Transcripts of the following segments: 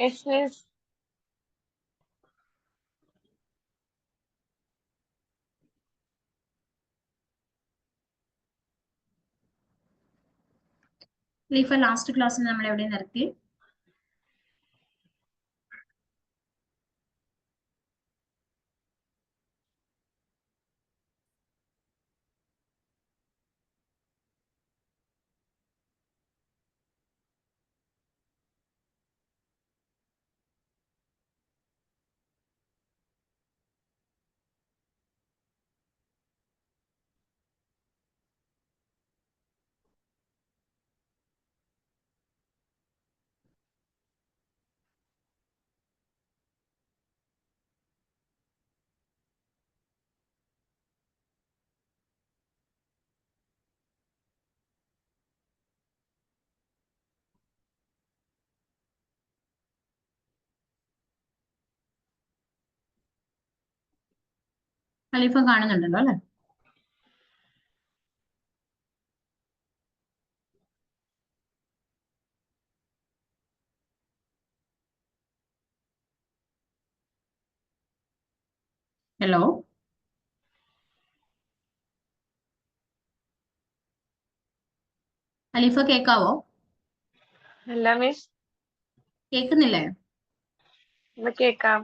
Yes, miss. Lifa last class നമ്മൾ എവിടെ നിർത്തി? ഖലീഫ കാണുന്നുണ്ടല്ലോ അല്ലേ? ഹലോ, ഖലീഫ കേക്കാവോ? അല്ല മിസ്, കേക്കുന്നില്ലേ? ഇന്ന് കേക്കാം.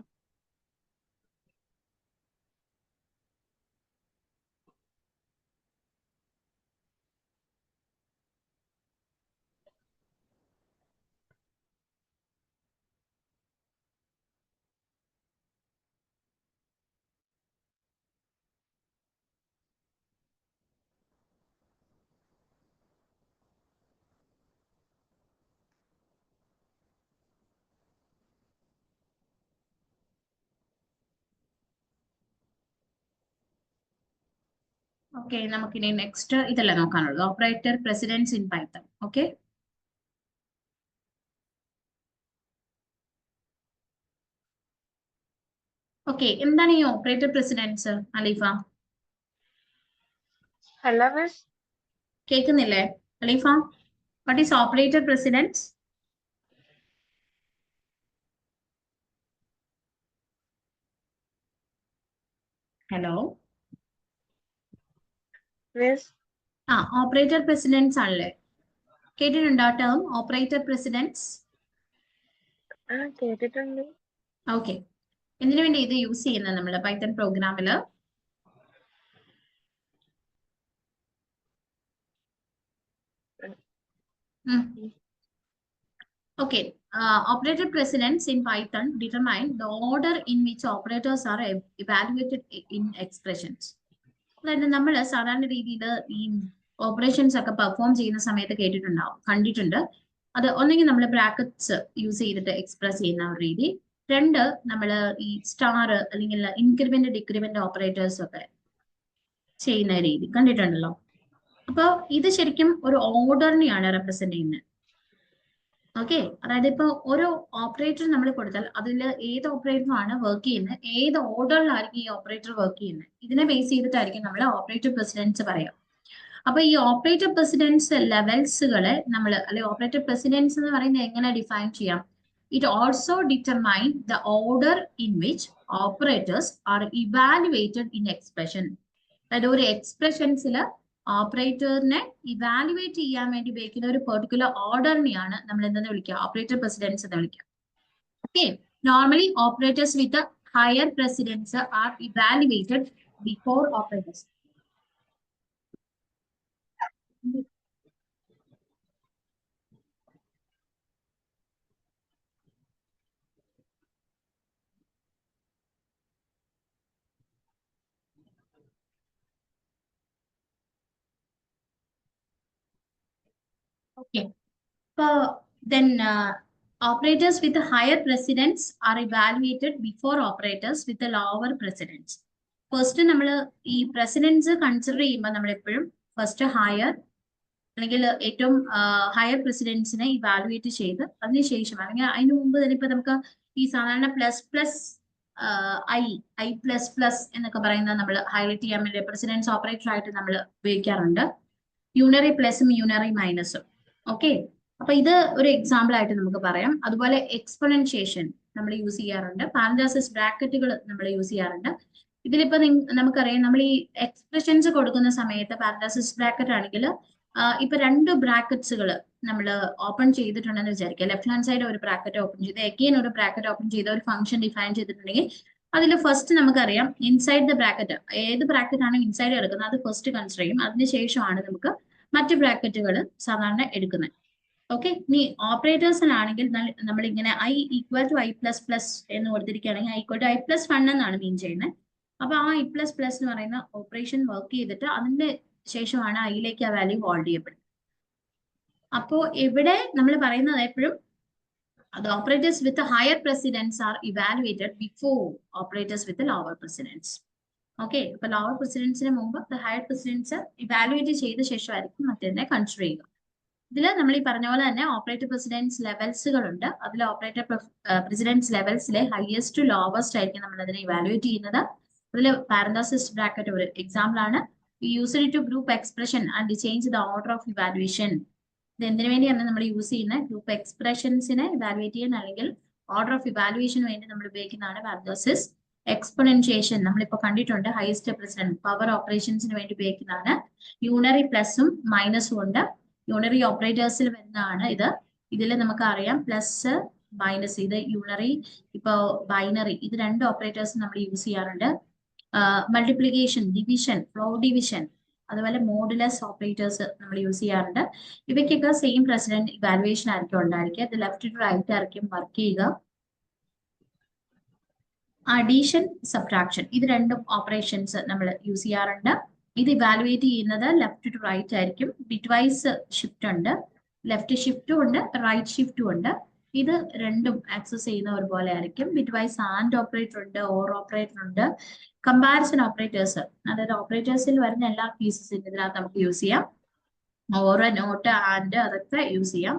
ഓക്കെ, നമുക്കിനി നെക്സ്റ്റ് ഇതല്ല നോക്കാനുള്ളത്, operator precedence in Python. Okay, okay, എന്താണ് ഈ ഓപ്പറേറ്റർ പ്രസിഡൻസ് ഖലീഫ? അല്ല മിസ്, കേൾക്കുന്നില്ലേ Khalifa? What is operator precedence? Hello, miss. Operator precedence ആണല്ലേ? കേട്ടിട്ടുണ്ടോ ആ ടേം ഓപ്പറേറ്റർ പ്രസിഡൻസ്? കേട്ടിട്ടുണ്ട്. ഓക്കെ, എന്തിനു വേണ്ടി ഇത് യൂസ് ചെയ്യുന്നത് നമ്മൾ പൈത്തൺ പ്രോഗ്രാമിൽ? Okay, operator precedence in Python determine the order in which operators are evaluated in expressions. അതായത് നമ്മൾ സാധാരണ രീതിയിൽ ഈ ഓപ്പറേഷൻസ് ഒക്കെ പെർഫോം ചെയ്യുന്ന സമയത്ത് കണ്ടിട്ടുണ്ട്. അത് ഒന്നെങ്കിൽ നമ്മൾ ബ്രാക്കറ്റ്സ് യൂസ് ചെയ്തിട്ട് എക്സ്പ്രസ് ചെയ്യുന്ന ഒരു രീതി, രണ്ട് നമ്മൾ ഈ സ്റ്റാർ അല്ലെങ്കിൽ ഇൻക്രിമെന്റ് ഡിക്രിമെന്റ് ഓപ്പറേറ്റേഴ്സ് ഒക്കെ ചെയ്യുന്ന രീതി കണ്ടിട്ടുണ്ടല്ലോ. അപ്പോൾ ഇത് ശരിക്കും ഒരു ഓർഡറിനെയാണ് റെപ്രസെന്റ് ചെയ്യുന്നത്. ഓക്കെ, അതായത് ഇപ്പൊ ഓരോ ഓപ്പറേറ്റർ നമ്മൾ കൊടുത്താൽ അതിൽ ഏത് ഓപ്പറേറ്ററാണ് വർക്ക് ചെയ്യുന്നത്, ഏത് ഓർഡറിലായിരിക്കും ഈ ഓപ്പറേറ്റർ വർക്ക് ചെയ്യുന്നത്, ഇതിനെ ബേസ് ചെയ്തിട്ടായിരിക്കും നമ്മൾ ഓപ്പറേറ്റർ പ്രസിഡൻസ് പറയാം. അപ്പൊ ഈ ഓപ്പറേറ്റർ പ്രസിഡൻസ് ലെവൽസുകളെ നമ്മൾ അല്ലെങ്കിൽ ഓപ്പറേറ്റർ പ്രസിഡൻസ് എന്ന് പറയുന്നത് എങ്ങനെ ഡിഫൈൻ ചെയ്യാം? It also determine the order in which operators are evaluated in expression. അതായത് ഒരു എക്സ്പ്രഷൻസിൽ ഓപ്പറേറ്ററിനെ ഇവാലുവേറ്റ് ചെയ്യാൻ വേണ്ടി ഉപയോഗിക്കുന്ന ഒരു പെർട്ടിക്കുലർ ഓർഡറിനെയാണ് നമ്മൾ എന്തെന്ന് വിളിക്കുക? ഓപ്പറേറ്റർ പ്രസിഡൻസ് എന്ന് വിളിക്കുക. Okay, normally operators with higher precedence are evaluated before operators. Okay, then operators with a higher precedence are evaluated before operators with a lower precedence. First നമ്മൾ ഈ പ്രസിഡൻസ് കൺസിഡർ ചെയ്യുമ്പോൾ നമ്മൾ എപ്പോഴും ഫസ്റ്റ് ഹയർ അല്ലെങ്കിൽ ഏറ്റവും higher പ്രസിഡൻസിനെ evaluate ചെയ്ത് അതിനുശേഷം അല്ലെങ്കിൽ അതിന് മുമ്പ് തന്നെ ഇപ്പൊ നമുക്ക് ഈ സാധാരണ plus plus I plus plus എന്നൊക്കെ പറയുന്നത് നമ്മൾ ഹൈലൈറ്റ് ചെയ്യാൻ വേണ്ടി പ്രസിഡൻസ് ഓപ്പറേറ്റർ ആയിട്ട് നമ്മൾ ഉപയോഗിക്കാറുണ്ട്. യൂണറി പ്ലസും യൂണറി മൈനസും. ഓക്കെ, അപ്പൊ ഇത് ഒരു എക്സാമ്പിൾ ആയിട്ട് നമുക്ക് പറയാം. അതുപോലെ എക്സ്പൊണൻഷിയേഷൻ നമ്മൾ യൂസ് ചെയ്യാറുണ്ട്. പാരന്റാസിസ് ബ്രാക്കറ്റുകൾ നമ്മൾ യൂസ് ചെയ്യാറുണ്ട്. ഇതിലിപ്പോ നമുക്കറിയാം, നമ്മൾ ഈ എക്സ്പ്രഷൻസ് കൊടുക്കുന്ന സമയത്ത് പാരന്റാസിസ് ബ്രാക്കറ്റ് ആണെങ്കിൽ ഇപ്പൊ രണ്ട് ബ്രാക്കറ്റ്സുകൾ നമ്മൾ ഓപ്പൺ ചെയ്തിട്ടുണ്ടെന്ന് വിചാരിക്കുക. ലെഫ്റ്റ് ഹാൻഡ് സൈഡ് ഒരു ബ്രാക്കറ്റ് ഓപ്പൺ ചെയ്ത് എഗെയിൻ ഒരു ബ്രാക്കറ്റ് ഓപ്പൺ ചെയ്ത് ഒരു ഫംഗ്ഷൻ ഡിഫൈൻ ചെയ്തിട്ടുണ്ടെങ്കിൽ അതിൽ ഫസ്റ്റ് നമുക്കറിയാം ഇൻസൈഡ് ദ ബ്രാക്കറ്റ്, ഏത് ബ്രാക്കറ്റ് ആണ് ഇൻസൈഡ് എടുക്കുന്നത് അത് ഫസ്റ്റ് കൺസിഡർ ചെയ്യും. അതിനുശേഷമാണ് നമുക്ക് മറ്റ് ബ്രാക്കറ്റുകൾ സാധാരണ എടുക്കുന്നത്. ഓക്കെ, ഇനി ഓപ്പറേറ്റേഴ്സിനാണെങ്കിൽ നമ്മൾ ഇങ്ങനെ I equal to I plus plus എന്ന് കൊടുത്തിരിക്കുകയാണെങ്കിൽ I equal to I plus 1 എന്നാണ് മീൻ ചെയ്യുന്നത്. അപ്പൊ ആ ഐ പ്ലസ് പ്ലസ് എന്ന് പറയുന്ന ഓപ്പറേഷൻ വർക്ക് ചെയ്തിട്ട് അതിന്റെ ശേഷമാണ് ഐയിലേക്ക് ആ വാല്യൂ ഹോൾഡ് ചെയ്യപ്പെടുന്നത്. അപ്പോ ഇവിടെ നമ്മൾ പറയുന്നത് എപ്പോഴും the operators with a higher precedence are evaluated before operators with a lower precedence. Okay, അപ്പൊ ലോവർ പ്രസിഡൻസിന് മുമ്പ് ഹയർ പ്രസിഡൻസ് ഇവാലുവേറ്റ് ചെയ്ത ശേഷമായിരിക്കും മറ്റേതിനെ കൺസിഡർ ചെയ്യുക. ഇതിൽ നമ്മൾ ഈ പറഞ്ഞ പോലെ തന്നെ ഓപ്പറേറ്റർ പ്രസിഡൻസ് ലെവൽസുകളുണ്ട്. അതിൽ ഓപ്പറേറ്റർ പ്രസിഡൻസ് ലെവൽസിലെ ഹയസ്റ്റ് ടു ലോവസ്റ്റ് ആയിരിക്കും നമ്മൾ അതിനെ ഇവാലുവേറ്റ് ചെയ്യുന്നത്. അതിൽ പാരന്താസിസ് ബ്രാക്കറ്റ് ഒരു എക്സാമ്പിൾ ആണ്. Use it to group expression and change the order of evaluation. ഇത് എന്തിനു വേണ്ടിയാണ് നമ്മൾ യൂസ് ചെയ്യുന്നത്? ഗ്രൂപ്പ് എക്സ്പ്രഷൻസിനെ ഇവാലുവേറ്റ് ചെയ്യാൻ അല്ലെങ്കിൽ ഓർഡർ ഓഫ് ഇവാലുവേഷന് വേണ്ടി നമ്മൾ ഉപയോഗിക്കുന്നതാണ് പാരന്താസിസ്. എക്സ്പൊണൻഷിയേഷൻ നമ്മളിപ്പോൾ കണ്ടിട്ടുണ്ട്. ഹയസ്റ്റ് പ്രസിഡന്റ് പവർ ഓപ്പറേഷൻസിന് വേണ്ടി ഉപയോഗിക്കുന്നതാണ്. യൂണറി പ്ലസും മൈനസും ഉണ്ട്. യൂണറി ഓപ്പറേറ്റേഴ്സിൽ വരുന്നതാണ് ഇത്. ഇതിൽ നമുക്ക് അറിയാം പ്ലസ് മൈനസ്, ഇത് യൂണറി, ഇപ്പോ ബൈനറി, ഇത് രണ്ട് ഓപ്പറേറ്റേഴ്സ് നമ്മൾ യൂസ് ചെയ്യാറുണ്ട്. മൾട്ടിപ്ലിക്കേഷൻ, ഡിവിഷൻ, ഫ്ലോ ഡിവിഷൻ, അതുപോലെ മോഡുലസ് ഓപ്പറേറ്റേഴ്സ് നമ്മൾ യൂസ് ചെയ്യാറുണ്ട്. ഇവയ്ക്കൊക്കെ സെയിം പ്രസിഡന്റ് ഇവാലുവേഷൻ ആയിരിക്കും ഉണ്ടായിരിക്കുക. ഇത് ലെഫ്റ്റ് ടു റൈറ്റ് ആയിരിക്കും വർക്ക് ചെയ്യുക. അഡീഷൻ, സബ്ട്രാക്ഷൻ, ഇത് രണ്ടും ഓപ്പറേഷൻസ് നമ്മൾ യൂസ് ചെയ്യാറുണ്ട്. ഇത് ഇവാലുവേറ്റ് ചെയ്യുന്നത് ലെഫ്റ്റ് ടു റൈറ്റ് ആയിരിക്കും. ബിറ്റ് വൈസ് ഷിഫ്റ്റ് ഉണ്ട്, ലെഫ്റ്റ് ഷിഫ്റ്റും ഉണ്ട്, റൈറ്റ് ഷിഫ്റ്റും ഉണ്ട്. ഇത് രണ്ടും ആക്സസ് ചെയ്യുന്ന ഒരുപോലെ ആയിരിക്കും. ബിറ്റ് വൈസ് ആൻഡ് ഓപ്പറേറ്റർ ഉണ്ട്, ഓർ ഓപ്പറേറ്റർ ഉണ്ട്. കമ്പാരിസൺ ഓപ്പറേറ്റേഴ്സ്, അതായത് ഓപ്പറേറ്റേഴ്സിൽ വരുന്ന എല്ലാ പീസസിനും ഇതിനകത്ത് നമുക്ക് യൂസ് ചെയ്യാം. ഓർ, നോട്ട്, ആൻഡ് അതൊക്കെ യൂസ് ചെയ്യാം.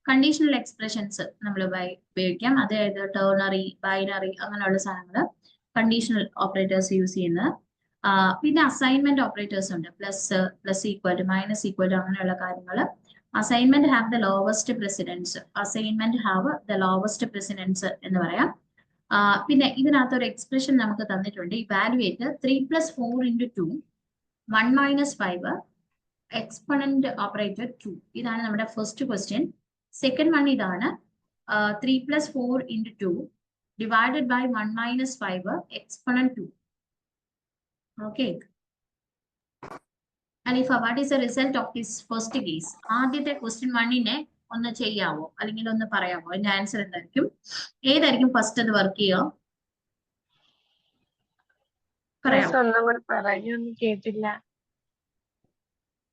കണ്ടീഷണൽ എക്സ്പ്രഷൻസ് നമ്മൾ ഉപയോഗിക്കാം. അതായത് ടേർണറി, ബൈനറി അങ്ങനെയുള്ള സാധനങ്ങൾ കണ്ടീഷണൽ ഓപ്പറേറ്റേഴ്സ് യൂസ് ചെയ്യുന്നത്. പിന്നെ അസൈൻമെന്റ് ഓപ്പറേറ്റേഴ്സ് ഉണ്ട്. Plus, plus equal to, minus equal to, അങ്ങനെയുള്ള കാര്യങ്ങൾ. Assignment have the lowest precedence. Assignment have the lowest precedence എന്ന് പറയാം. പിന്നെ ഇതിനകത്ത് ഒരു എക്സ്പ്രഷൻ നമുക്ക് തന്നിട്ടുണ്ട്. Evaluate 3 + 4 × 2 1 - 5 exponent operator 2. ഇതാണ് നമ്മുടെ ഫസ്റ്റ് ക്വസ്റ്റ്യൻ. സെക്കൻഡ് വൺ ഇതാണ്. 3 + 4 × 2 divided by 1 - 5 exponent 2. Okay, Alifa, what is the result of this first case? ആദ്യത്തെ ക്വസ്റ്റ്യൻ 1നെ ഒന്ന് ചെയ്യാവോ, അല്ലെങ്കിൽ ഒന്ന് പറയാമോ? അതിന്റെ ആൻസർ എന്തായിരിക്കും? ഏതായിരിക്കും ഫസ്റ്റ് അത് വർക്ക് ചെയ്യുക? പറയാമോ? കേട്ടില്ല.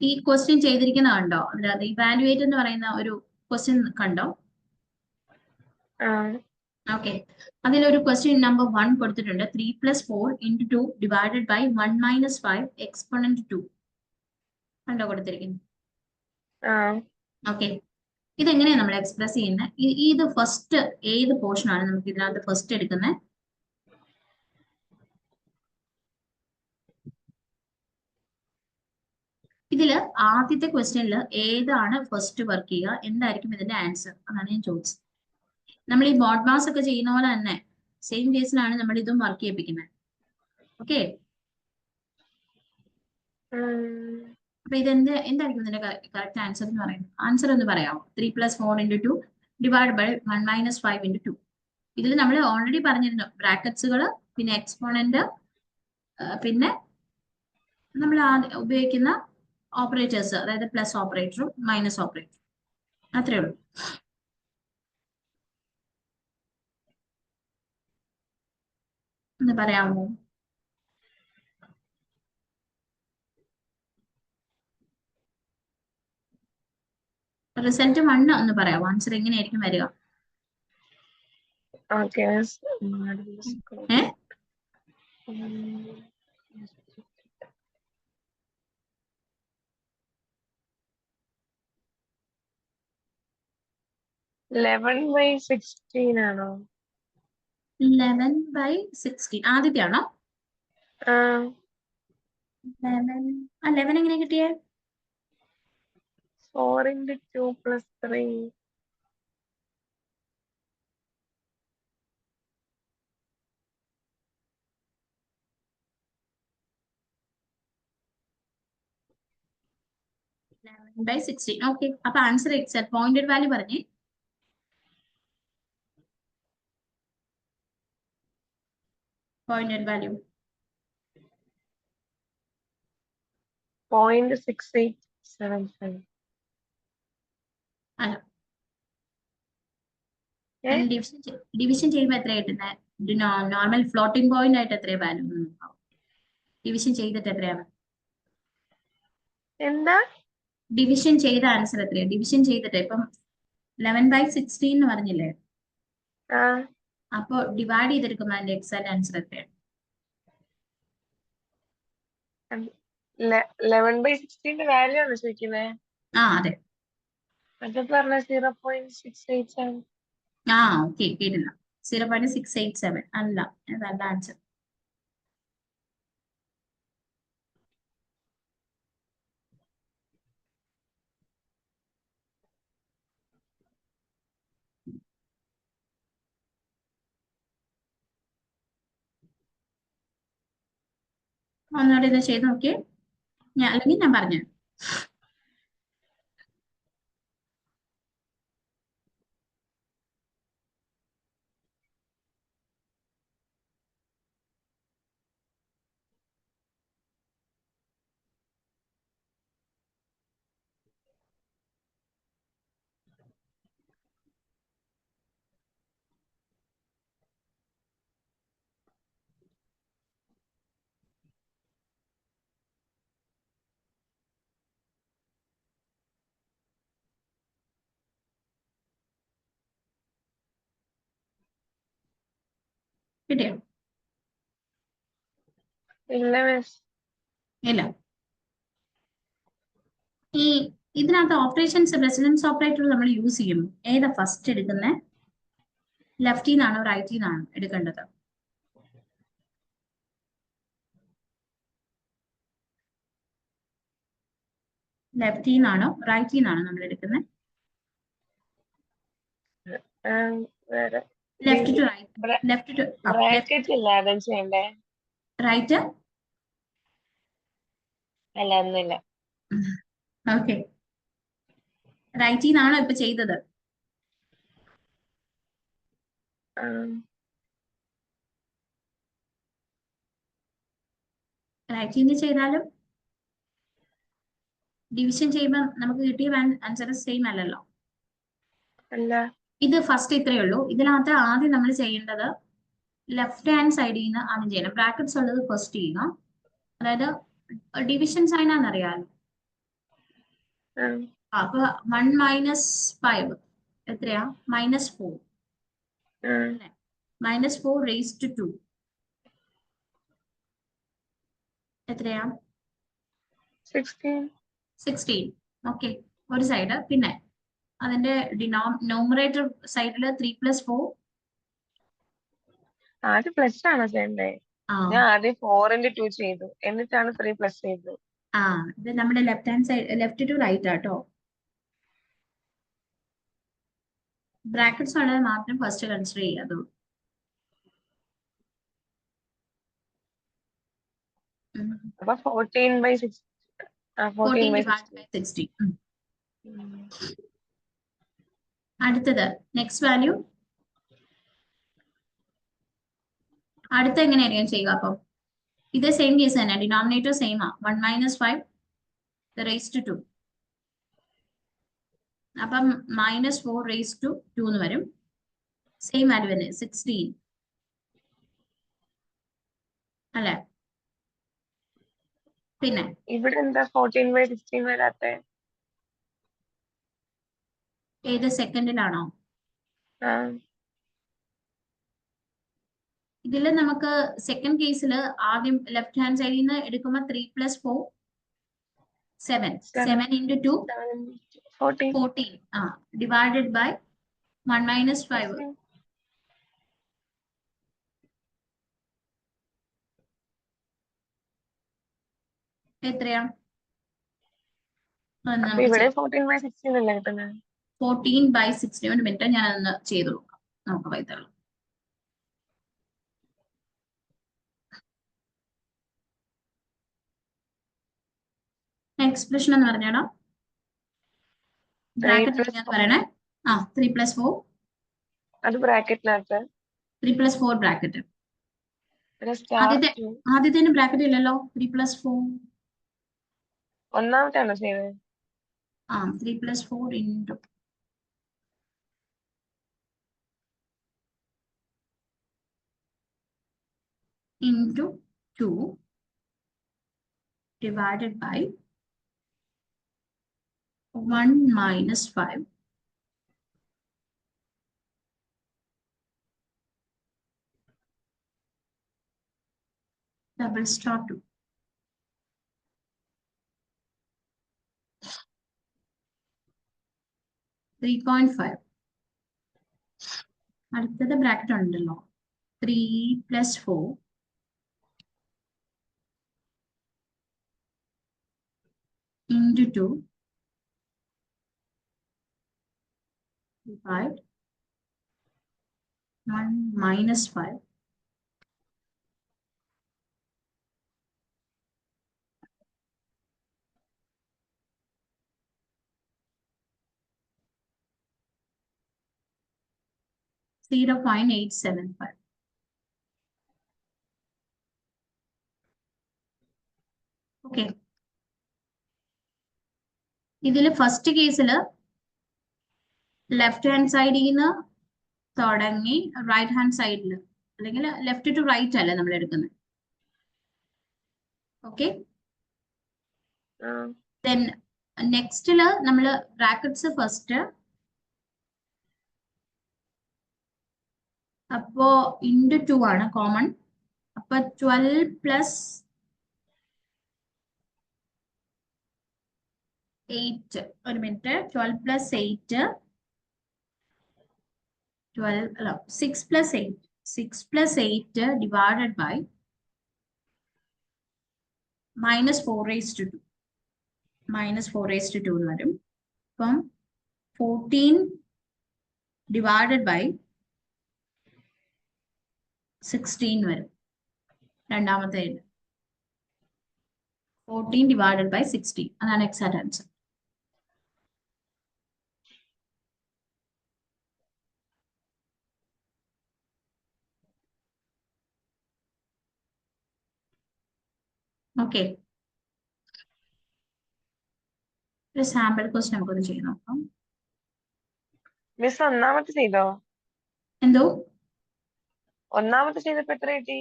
ഈ ക്വസ്റ്റ്യൻ ചെയ്തിരിക്കുന്ന കണ്ടോ? അതിനകത്ത് ഇവാലുവേറ്റ് എന്ന് പറയുന്ന ഒരു ക്വസ്റ്റ്യൻ കണ്ടോ? ഓക്കെ, അതിലൊരു ക്വസ്റ്റ്യൻ നമ്പർ 1 കൊടുത്തിട്ടുണ്ട്. 3 + 4 × 2 ഡിവൈഡഡ് ബൈ 1 - 5 എക്സ്പൊണന്റ് 2 കണ്ടോ കൊടുത്തിരിക്കുന്നു? ഓക്കെ, ഇതെങ്ങനെയാണ് നമ്മൾ എക്സ്പ്രസ് ചെയ്യുന്നത്? ഇത് ഫസ്റ്റ് ഏത് പോർഷൻ ആണ് നമുക്ക് ഇതിനകത്ത് ഫസ്റ്റ് എടുക്കുന്നത്? ഇതില് ആദ്യത്തെ ക്വസ്റ്റ്യനിൽ ഏതാണ് ഫസ്റ്റ് വർക്ക് ചെയ്യുക? എന്തായിരിക്കും ഇതിന്റെ ആൻസർ? അതാണ് ഞാൻ ചോദിച്ചത്. നമ്മൾ ഈ ബോഡ് മാസ് ഒക്കെ ചെയ്യുന്ന പോലെ തന്നെ സെയിം കേസിലാണ് നമ്മൾ ഇതും വർക്ക് ചെയ്യിപ്പിക്കുന്നത്. ഓക്കെ, അപ്പൊ ഇത് എന്തായിരിക്കും ഇതിന്റെ കറക്റ്റ് ആൻസർ എന്ന് പറയുന്നത്? ആൻസർ ഒന്ന് പറയാമോ? 3 + 4 × 2 ഡിവൈഡ് ബൈ 1 - 5 × 2. ഇതിൽ നമ്മൾ ഓൾറെഡി പറഞ്ഞിരുന്നു ബ്രാക്കറ്റ്സുകൾ, പിന്നെ എക്സ്പോണന്റ്, പിന്നെ നമ്മൾ ഉപയോഗിക്കുന്ന ഓപ്പറേറ്റേഴ്സ്, അതായത് പ്ലസ് ഓപ്പറേറ്ററും മൈനസ് ഓപ്പറേറ്ററും. അത്രേ ഉള്ളൂ. ഒന്ന് പറയാമോ? റിസൾട്ട് 1 ഒന്ന് പറയാമോ? ആൻസർ എങ്ങനെയായിരിക്കും വരിക? ഏ 11/16 ആണോ? 11/16 ആദ്യത്തെ ആണോ? 11 എങ്ങനെ കിട്ടിയേ? 4 into 2 plus 3. by 16. Okay. അപ്പൊ ആൻസർ എക്സാക്ട് പോയിന്റഡ് വാല്യൂ പറഞ്ഞേ. Pointed value 0.6875. അല്ല, ഏ ഡിവിഷൻ ചെയ്യുമ്പോൾ എത്ര കിട്ടുന്നത്? നോർമൽ ഫ്ലോട്ടിംഗ് പോയിന്റ് ആയിട്ട് എത്രയാ വാല്യൂ? ഡിവിഷൻ ചെയ്തിട്ട് എത്രയാണ്? എന്താ ഡിവിഷൻ ചെയ്ത ആൻസർ എത്രയാണ്? ഡിവിഷൻ ചെയ്തിട്ട് ഇപ്പം 11/16 എന്ന് പറഞ്ഞില്ലേ? ആ അപ്പൊ ഡിവൈഡ് ചെയ്തെടുക്കുമ്പോൾ അതിന്റെ എക്സാക്ട് ആൻസർ എത്രയാണ്? 11/16 വാല്യൂ ആണ് ചോദിക്കുന്നത്. ആ അതെ. അത് പറഞ്ഞ 0.687. ആ ഓക്കെ, കേട്ടില്ല. 0.687 അല്ല, അതല്ല ആൻസർ. ഒന്നുകൂടെ ഇത് ചെയ്ത് നോക്കിയേ, അല്ലെങ്കിൽ ഞാൻ പറഞ്ഞു. കിട്ടിയോ? ഇല്ല മിസ്. ഇല്ല. ഈ ഇതിനകത്ത് ഓപ്പറേഷൻസ് റെസിഡൻസ് ഓപ്പറേറ്റർ നമ്മൾ യൂസ് ചെയ്യും. ഏതാ ഫസ്റ്റ് എടുക്കുന്നത്? ലെഫ്റ്റിൽ നിന്നാണോ റൈറ്റിൽ നിന്നാണോ എടുക്കേണ്ടത്? ലെഫ്റ്റിൽ നിന്നാണോ റൈറ്റിൽ നിന്നാണോ നമ്മൾ എടുക്കുന്നത്? വേറെ left to right, left to bracket ഇല്ലാതെ ചെയ്യണ്ടേ? റൈറ്റ്. അല്ല ഒന്നുമില്ല. ഓക്കെ, റൈറ്റിൽ നിന്നാണോ ഇപ്പൊ ചെയ്തത്? റൈറ്റിൽ നിന്ന് ചെയ്താലും ഡിവിഷൻ ചെയ്യുമ്പോൾ നമുക്ക് കിട്ടിയ ആൻസർ സെയിം അല്ലല്ലോ. അല്ല, ഇത് ഫസ്റ്റ് ഇത്രയേ ഉള്ളൂ. ഇതിനകത്ത് ആദ്യം നമ്മൾ ചെയ്യേണ്ടത് ലെഫ്റ്റ് ഹാൻഡ് സൈഡിൽ നിന്ന് ആദ്യം ചെയ്യണം. ബ്രാക്കറ്റ്സ് ഉള്ളത് ഫസ്റ്റ് ചെയ്യുക. അതായത് ഡിവിഷൻ സൈൻ ആണെന്നറിയാമല്ലോ. അപ്പൊ 1 - 5 എത്രയാ? -4. -4 raised to 2 എത്രയാ? 16. ഓക്കെ, ഒരു സൈഡ്. പിന്നെ അതിന്റെ ന്യൂമറേറ്റർ സൈഡില് 3 + 4. ആദ്യം പ്ലസ് ആണോ ചെയ്യണ്ടേ? ഞാൻ ആദ്യം 4 into 2 ചെയ്തു, എന്നിട്ടാണ് 3 പ്ലസ് ചെയ്തത്. ഇത് നമ്മുടെ left hand side, left to right ആട്ടോ. ബ്രാക്കറ്റ്സ് ഉള്ളത് മാത്രം ഫസ്റ്റ് കൺസിഡർ ചെയ്യാതുള്ളൂ. അപ്പൊ 14/16. 14/16. അടുത്തത് നെക്സ്റ്റ് വാല്യൂ. അടുത്ത എങ്ങനെയായിരിക്കും ചെയ്യുക? അപ്പം ഇത് സെയിം കേസ് തന്നെ, ഡിനോമിനേറ്റർ സെയിം ആ. 1 - 5 raised to 2. അപ്പം -4 raised to 2 എന്ന് വരും. സെയിം വാല്യൂ തന്നെ 16 അല്ലെ? പിന്നെ ഇവിടെ എന്താ 14/16 വരാത്തെ? ഏത് സെക്കൻഡിലാണോ? ഇതിൽ നമുക്ക് സെക്കൻഡ് കേസിൽ ആദ്യം ലെഫ്റ്റ് ഹാൻഡ് സൈഡിൽ നിന്ന് എടുക്കുമ്പോൾ 3 + 4 7. 7 into 2 14. ഡിവൈഡഡ് ബൈ 1 - 5 എത്രയാ? അപ്പൊ ഇവിടെ 14/16 അല്ലേ കിട്ടുന്നത്? 14/16 ഒരു മിനിറ്റ് ഞാൻ അതൊന്ന് ചെയ്തു നോക്കാം. നമുക്ക് പൈത്തണിൽ എക്സ്പ്രഷൻ എന്ന് പറഞ്ഞാലോ 3 ബ്രാക്കറ്റ് plus എങ്ങനെയാന്ന് 4. പറയണേ. 3+4 അത് ബ്രാക്കറ്റിനകത്ത് 3+4 ബ്രാക്കറ്റ്. പിന്നെ സ്റ്റാർ 2. ആദ്യത്തേന് ബ്രാക്കറ്റ് ഇല്ലല്ലോ. 3+4 ഒന്നാമത്തെയാണോ ചെയ്തത്? 3+4 into 2 divided by 1 minus 5 double star 2. അടുത്തത് ബ്രാക്കറ്റ് ഉണ്ടല്ലോ. 3+4 into 2 divide 1 minus 5 0.875. ഓക്കെ, ഇതിൽ ഫസ്റ്റ് കേസിൽ ലെഫ്റ്റ് ഹാൻഡ് സൈഡിൽ നിന്ന് തുടങ്ങി റൈറ്റ് ഹാൻഡ് സൈഡിൽ, അല്ലെങ്കിൽ ലെഫ്റ്റ് ടു റൈറ്റ് അല്ലേ നമ്മൾ എടുക്കുന്നത്. ഓക്കെ, ദെൻ നെക്സ്റ്റില് നമ്മൾ ബ്രാക്കറ്റ്സ് ഫസ്റ്റ്, അപ്പോ ഇൻറ്റു 2 ആണ് കോമൺ. അപ്പൊ 12 പ്ലസ് 8, ഒരു മിനിറ്റ്, 12 പ്ലസ് 8 12 അല്ല 6 plus 8 6 plus 8 divided by -4 raised to 2 -4 raised to 2 എന്ന് വരും. അപ്പം 14 ഡിവൈഡഡ് ബൈ 16 വരും രണ്ടാമത്തെ. 14 ഡിവൈഡഡ് ബൈ 16 അതാണ് എക്സാക്ട് ആൻസർ. ഓക്കെ, ഒരു സാമ്പിൾ ക്വസ്റ്റ്യൻ നമുക്കൊന്ന് ചെയ്ത് നോക്കാം. മിസ് ഒന്നാമത്തെ ചെയ്തോ? എന്തോ ഒന്നാമത്തെ ചെയ്തപ്പോ എത്ര കിട്ടി?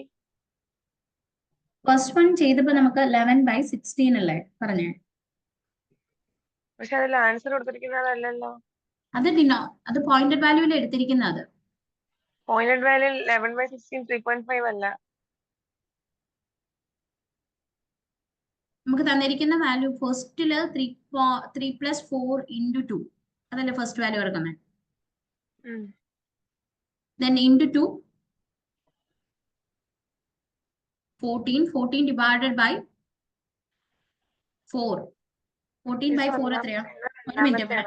ഫസ്റ്റ് വൺ ചെയ്തപ്പോ നമുക്ക് 11/16 അല്ലേ പറഞ്ഞേ. പക്ഷെ അതിൽ ആൻസർ കൊടുത്തിരിക്കുന്നതല്ലല്ലോ. അത് പോയിന്റഡ് വാല്യൂവിൽ എടുത്തിരിക്കുന്നത്. പോയിന്റഡ് വാല്യൂ 11/16 3.5 അല്ല. നമുക്ക് തന്നിരിക്കുന്ന വാല്യൂ ഫസ്റ്റില് 3+4 into 2 അതല്ലേ ഫസ്റ്റ് വാല്യൂ എടുക്കുന്നത്. Then into 2 14 divided by 4 14/4 എത്രയാ? ഒരു മിനിറ്റ്,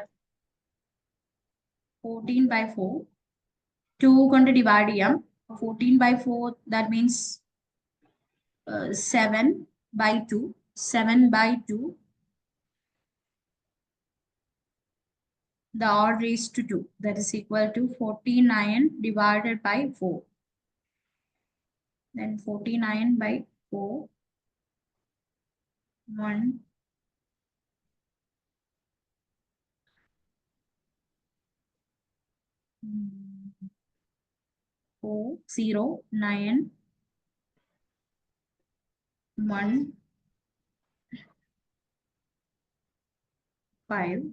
14/4 2 കൊണ്ട് ഡിവൈഡ് ചെയ്യാം. 14/4 that means 7/2 7/2 the odd raised to 2, that is equal to 49 divided by 4. Then 49/4 1 4 0 9 1 5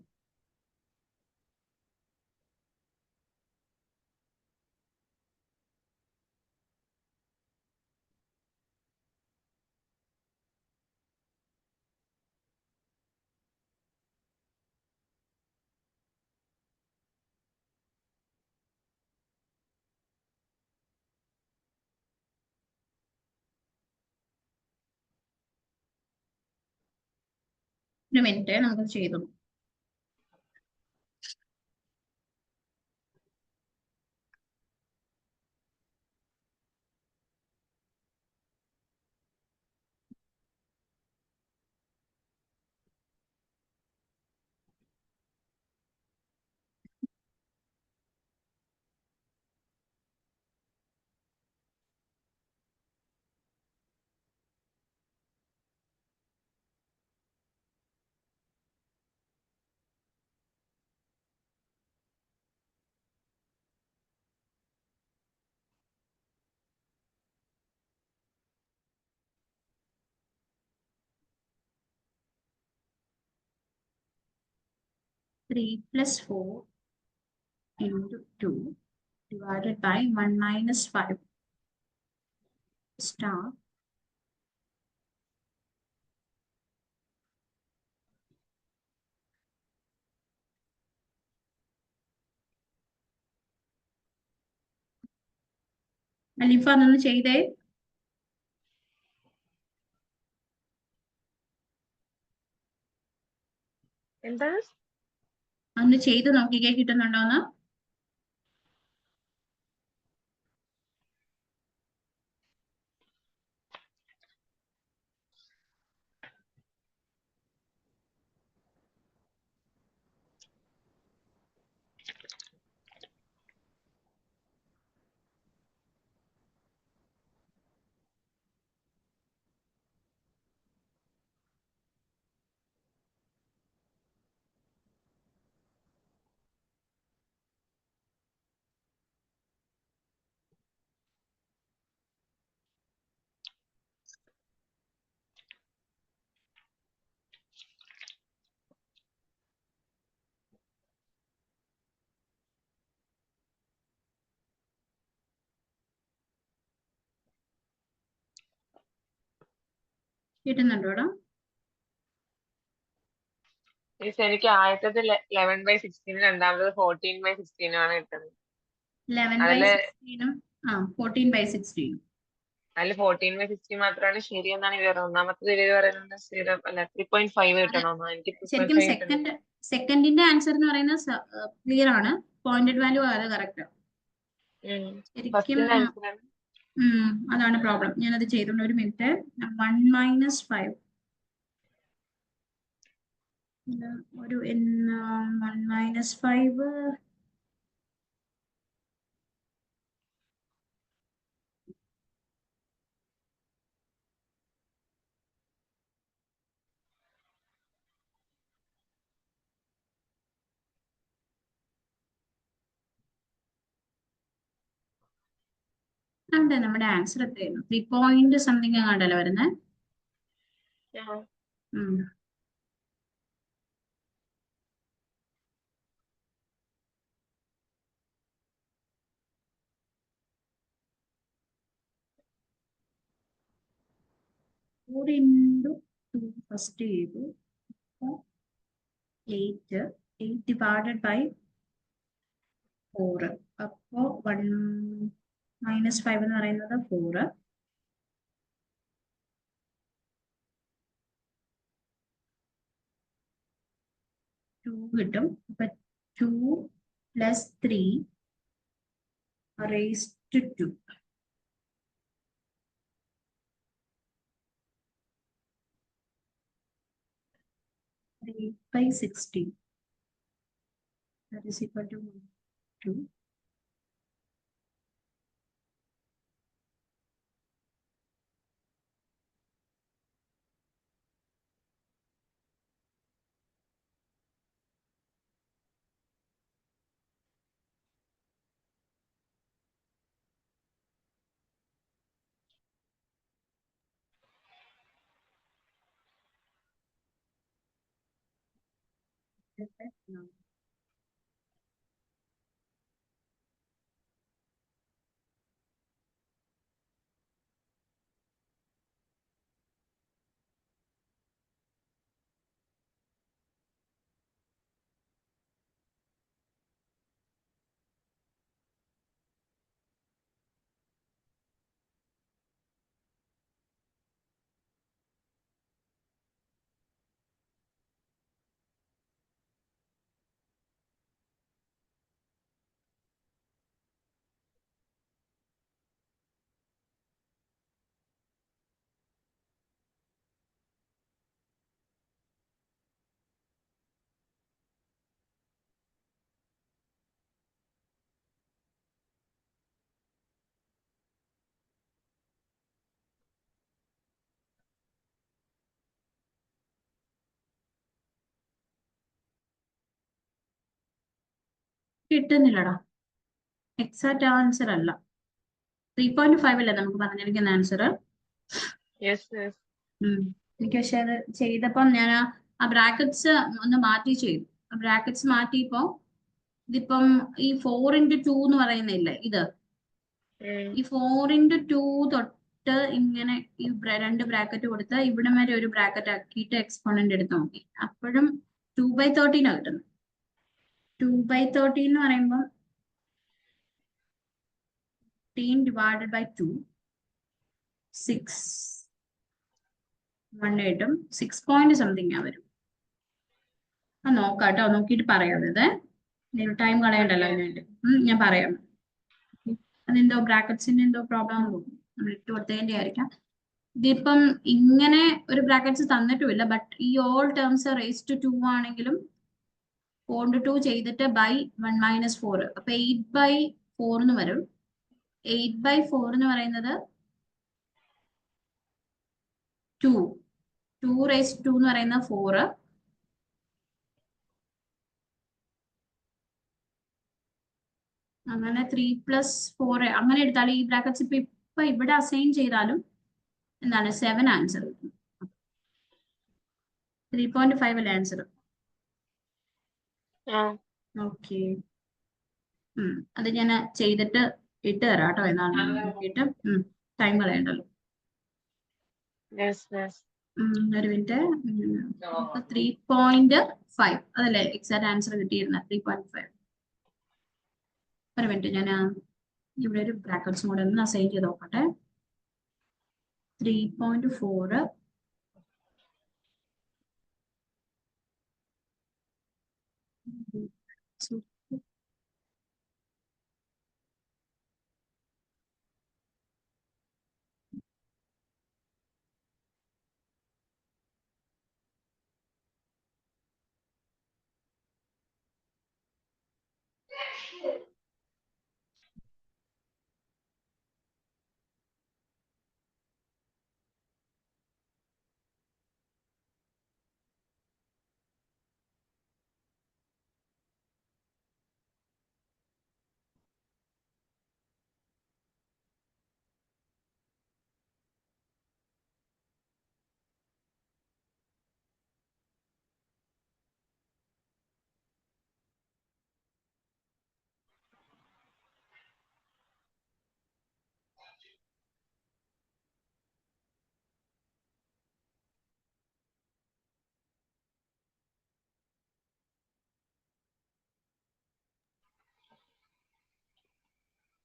ഒരു മിനിറ്റ് നമുക്ക് ചെയ്തു. 3 plus 4 into 2 divided by 1 minus 5 star അലിഫ അതൊന്ന് ചെയ്തേ. എന്താണ്? അതൊന്ന് ചെയ്ത് നോക്കിക്കേ കിട്ടുന്നുണ്ടോന്ന്. കിട്ടുന്നുണ്ടോടാ? എനിക്ക് ആദ്യത്തത് 11/16, രണ്ടാമത് 14/16 ആണ് കിട്ടുന്നത്. 11/16 14/16. അതിൽ 14/16 മാത്രമാണ് ശരിയെന്നാണ് ഇവർ ഒന്നാമത്തത് ഇവർ പറയുന്നത് 0 അല്ല 3.5 കിട്ടണമെന്നോ. എനിക്ക് ശരിക്കും 3.5 സെക്കൻഡിന്റെ ആൻസർ എന്ന് പറയുന്നത് ക്ലിയർ ആണ്. പോയിന്റഡ് വാല്യൂ അത് കറക്റ്റ്. ശരിക്കും അതാണ് പ്രോബ്ലം. ഞാനത് ചെയ്തോണ്ട് ഒരു മിനിറ്റ്. 1 minus 5 ഒരു 1 minus 5 അവിടെ നമ്മുടെ ആൻസർ എത്രയായിരുന്നു? 3 പോയിന്റ് സംതിങ് ആണ്ടല്ലോ വരുന്നത്. ഫസ്റ്റ് ചെയ്തു 8 divided by 4. അപ്പോ 1 minus 5 എന്ന് പറയുന്നത് 4. കിട്ടും. അപ്പൊ 2 plus 3 raised to 2. by 16. That is equal to 2. No. കിട്ടുന്നില്ലടാ. എക്സാക്ട് ആൻസർ അല്ല. 3.5 അല്ലേ നമുക്ക് പറഞ്ഞിരിക്കുന്ന ആൻസർ? എനിക്ക് പക്ഷെ അത് ചെയ്തപ്പം ഞാൻ ആ ബ്രാക്കറ്റ്സ് ഒന്ന് മാറ്റി ചെയ്തു. ബ്രാക്കറ്റ്സ് മാറ്റിയപ്പോ ഇതിപ്പം ഈ 4x2 എന്ന് പറയുന്നില്ലേ ഇത്, ഈ 4x2 തൊട്ട് ഇങ്ങനെ ഈ രണ്ട് ബ്രാക്കറ്റ് കൊടുത്ത് ഇവിടം വരെ ഒരു ബ്രാക്കറ്റ് ആക്കിയിട്ട് എക്സ്പോണന്റ് എടുത്ത് നോക്കി, അപ്പോഴും 2/13 ആണ് കിട്ടുന്നത്. 2/13 എന്ന് പറയുമ്പോൾ 10 divided by 2 6 1 6 പോയിന്റ് സംതിങ് ആ വരും. നോക്കാട്ടോ, നോക്കിയിട്ട് പറയാം. ഇത് ടൈം കളയണ്ടല്ലോ അതിനുവേണ്ടി. ഞാൻ പറയാം. അതെന്തോ ബ്രാക്കറ്റ്സിന്റെ എന്തോ പ്രോബ്ലം തോന്നുന്നു, നമ്മൾ ഇട്ട് കൊടുത്തതിന്റെ ആയിരിക്കാം. ഇതിപ്പം ഇങ്ങനെ ഒരു ബ്രാക്കറ്റ്സ് തന്നിട്ടുമില്ല, ബട്ട് ഈ ഓൾ ടേംസ് റേസ് ടു 2 ആണെങ്കിലും 4x2 ചെയ്തിട്ട് ബൈ 1 - 4, അപ്പൊ 8/4 എന്ന് വരും. 8/4 എന്ന് പറയുന്നത് 2 raised to 2 എന്ന് പറയുന്ന 4, അങ്ങനെ 3 + 4 അങ്ങനെ എടുത്താൽ ഈ ബ്രാക്കറ്റ്സ് ഇപ്പൊ ഇവിടെ അസൈൻ ചെയ്താലും എന്താണ് 7 ആൻസർ കിട്ടും. 3.5 അല്ലേ ആൻസർ? ഓക്കെ, അത് ഞാൻ ചെയ്തിട്ട് ഇട്ട് തരാം കേട്ടോ. എന്നാണ് നോക്കിയിട്ട് ടൈം കളയണ്ടല്ലോ. ഒരു മിനിറ്റ്. 3.5 അതല്ലേ എക്സാക്ട് ആൻസർ കിട്ടിയിരുന്നത്? 3.5. ഒരു മിനിറ്റ്, ഞാൻ ഇവിടെ ഒരു ബ്രാക്കറ്റ്സ് കൂടെ ഒന്ന് അസൈൻ ചെയ്ത് നോക്കട്ടെ. 3.4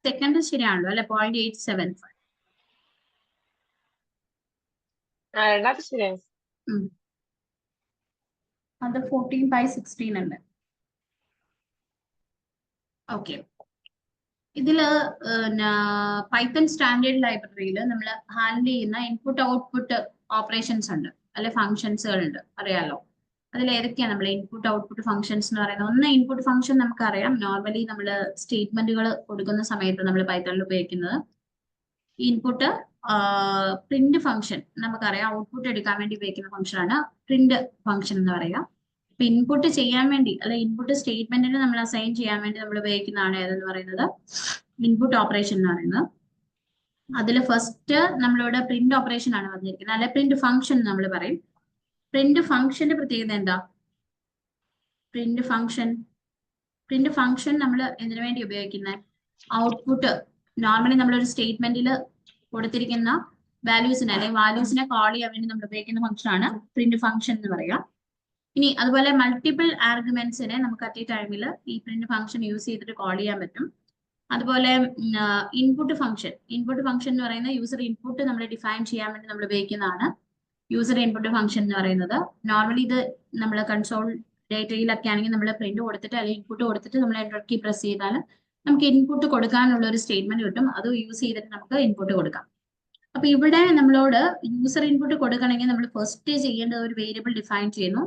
സെക്കൻഡ് ശരിയാണല്ലോ അല്ലെ? 0.875. അത് 14/16 ഉണ്ട്. ഓക്കെ, ഇതില് പൈത്തൺ സ്റ്റാൻഡേർഡ് ലൈബ്രറിയിൽ നമ്മൾ ഹാൻഡിൽ ചെയ്യുന്ന ഇൻപുട്ട് ഔട്ട്പുട്ട് ഓപ്പറേഷൻസ് ഉണ്ട് അല്ലെ, ഫംഗ്ഷൻസുകൾ ഉണ്ട്, അറിയാലോ. അതിൽ ഏതൊക്കെയാണ് നമ്മൾ ഇൻപുട്ട് ഔട്ട്പുട്ട് ഫംഗ്ഷൻസ് എന്ന് പറയുന്നത്? ഒന്ന് ഇൻപുട്ട് ഫംഗ്ഷൻ നമുക്കറിയാം, നോർമലി നമ്മൾ സ്റ്റേറ്റ്മെന്റുകൾ കൊടുക്കുന്ന സമയത്ത് നമ്മൾ പൈത്തണിൽ ഉപയോഗിക്കുന്നത്. ഇൻപുട്ട് പ്രിന്റ് ഫംഗ്ഷൻ നമുക്കറിയാം, ഔട്ട്പുട്ട് എടുക്കാൻ വേണ്ടി ഉപയോഗിക്കുന്ന ഫംഗ്ഷൻ ആണ് പ്രിന്റ് ഫംഗ്ഷൻ എന്ന് പറയുക. ഇപ്പൊ ഇൻപുട്ട് ചെയ്യാൻ വേണ്ടി അല്ലെ ഇൻപുട്ട് സ്റ്റേറ്റ്മെന്റിന് നമ്മൾ അസൈൻ ചെയ്യാൻ വേണ്ടി നമ്മൾ ഉപയോഗിക്കുന്നതാണ് ഏതെന്ന് പറയുന്നത് ഇൻപുട്ട് ഓപ്പറേഷൻ എന്ന് പറയുന്നത്. അതിൽ ഫസ്റ്റ് നമ്മളിവിടെ പ്രിന്റ് ഓപ്പറേഷൻ ആണ് വന്നിരിക്കുന്നത്, അല്ലെ പ്രിന്റ് ഫംഗ്ഷൻ നമ്മൾ പറയും. പ്രിന്റ് ഫംഗ്ഷന്റെ പ്രത്യേകത എന്താ? പ്രിന്റ് ഫംഗ്ഷൻ നമ്മൾ എന്തിനു വേണ്ടി ഉപയോഗിക്കുന്നത്? ഔട്ട്പുട്ട് നോർമലി നമ്മളൊരു സ്റ്റേറ്റ്മെന്റിൽ കൊടുത്തിരിക്കുന്ന വാല്യൂസിനെ അല്ലെങ്കിൽ വാല്യൂസിനെ കോൾ ചെയ്യാൻ വേണ്ടി നമ്മൾ ഉപയോഗിക്കുന്ന ഫംഗ്ഷൻ ആണ് പ്രിന്റ് ഫംഗ്ഷൻ എന്ന് പറയാം. ഇനി അതുപോലെ മൾട്ടിപ്പിൾ ആർഗ്യുമെന്റ്സിനെ നമുക്ക് അറ്റ് എ ടൈമിൽ ഈ പ്രിന്റ് ഫംഗ്ഷൻ യൂസ് ചെയ്തിട്ട് കോൾ ചെയ്യാൻ പറ്റും. അതുപോലെ ഇൻപുട്ട് ഫംഗ്ഷൻ എന്ന് പറയുന്ന യൂസർ ഇൻപുട്ട് നമ്മൾ ഡിഫൈൻ ചെയ്യാൻ വേണ്ടി നമ്മൾ ഉപയോഗിക്കുന്നതാണ് യൂസർ ഇൻപുട്ട് ഫംഗ്ഷൻ എന്ന് പറയുന്നത്. നോർമലി ഇത് നമ്മൾ കൺസോൾ ഡേറ്റയിലൊക്കെ ആണെങ്കിൽ നമ്മൾ പ്രിന്റ് കൊടുത്തിട്ട് അല്ലെങ്കിൽ ഇൻപുട്ട് കൊടുത്തിട്ട് നമ്മൾ എന്റർ കീ പ്രസ് ചെയ്താൽ നമുക്ക് ഇൻപുട്ട് കൊടുക്കാനുള്ള ഒരു സ്റ്റേറ്റ്മെന്റ് കിട്ടും. അത് യൂസ് ചെയ്തിട്ട് നമുക്ക് ഇൻപുട്ട് കൊടുക്കാം. അപ്പൊ ഇവിടെ നമ്മളോട് യൂസർ ഇൻപുട്ട് കൊടുക്കണമെങ്കിൽ നമ്മൾ ഫസ്റ്റ് ചെയ്യേണ്ടത് ഒരു വേരിയബിൾ ഡിഫൈൻ ചെയ്യുന്നു.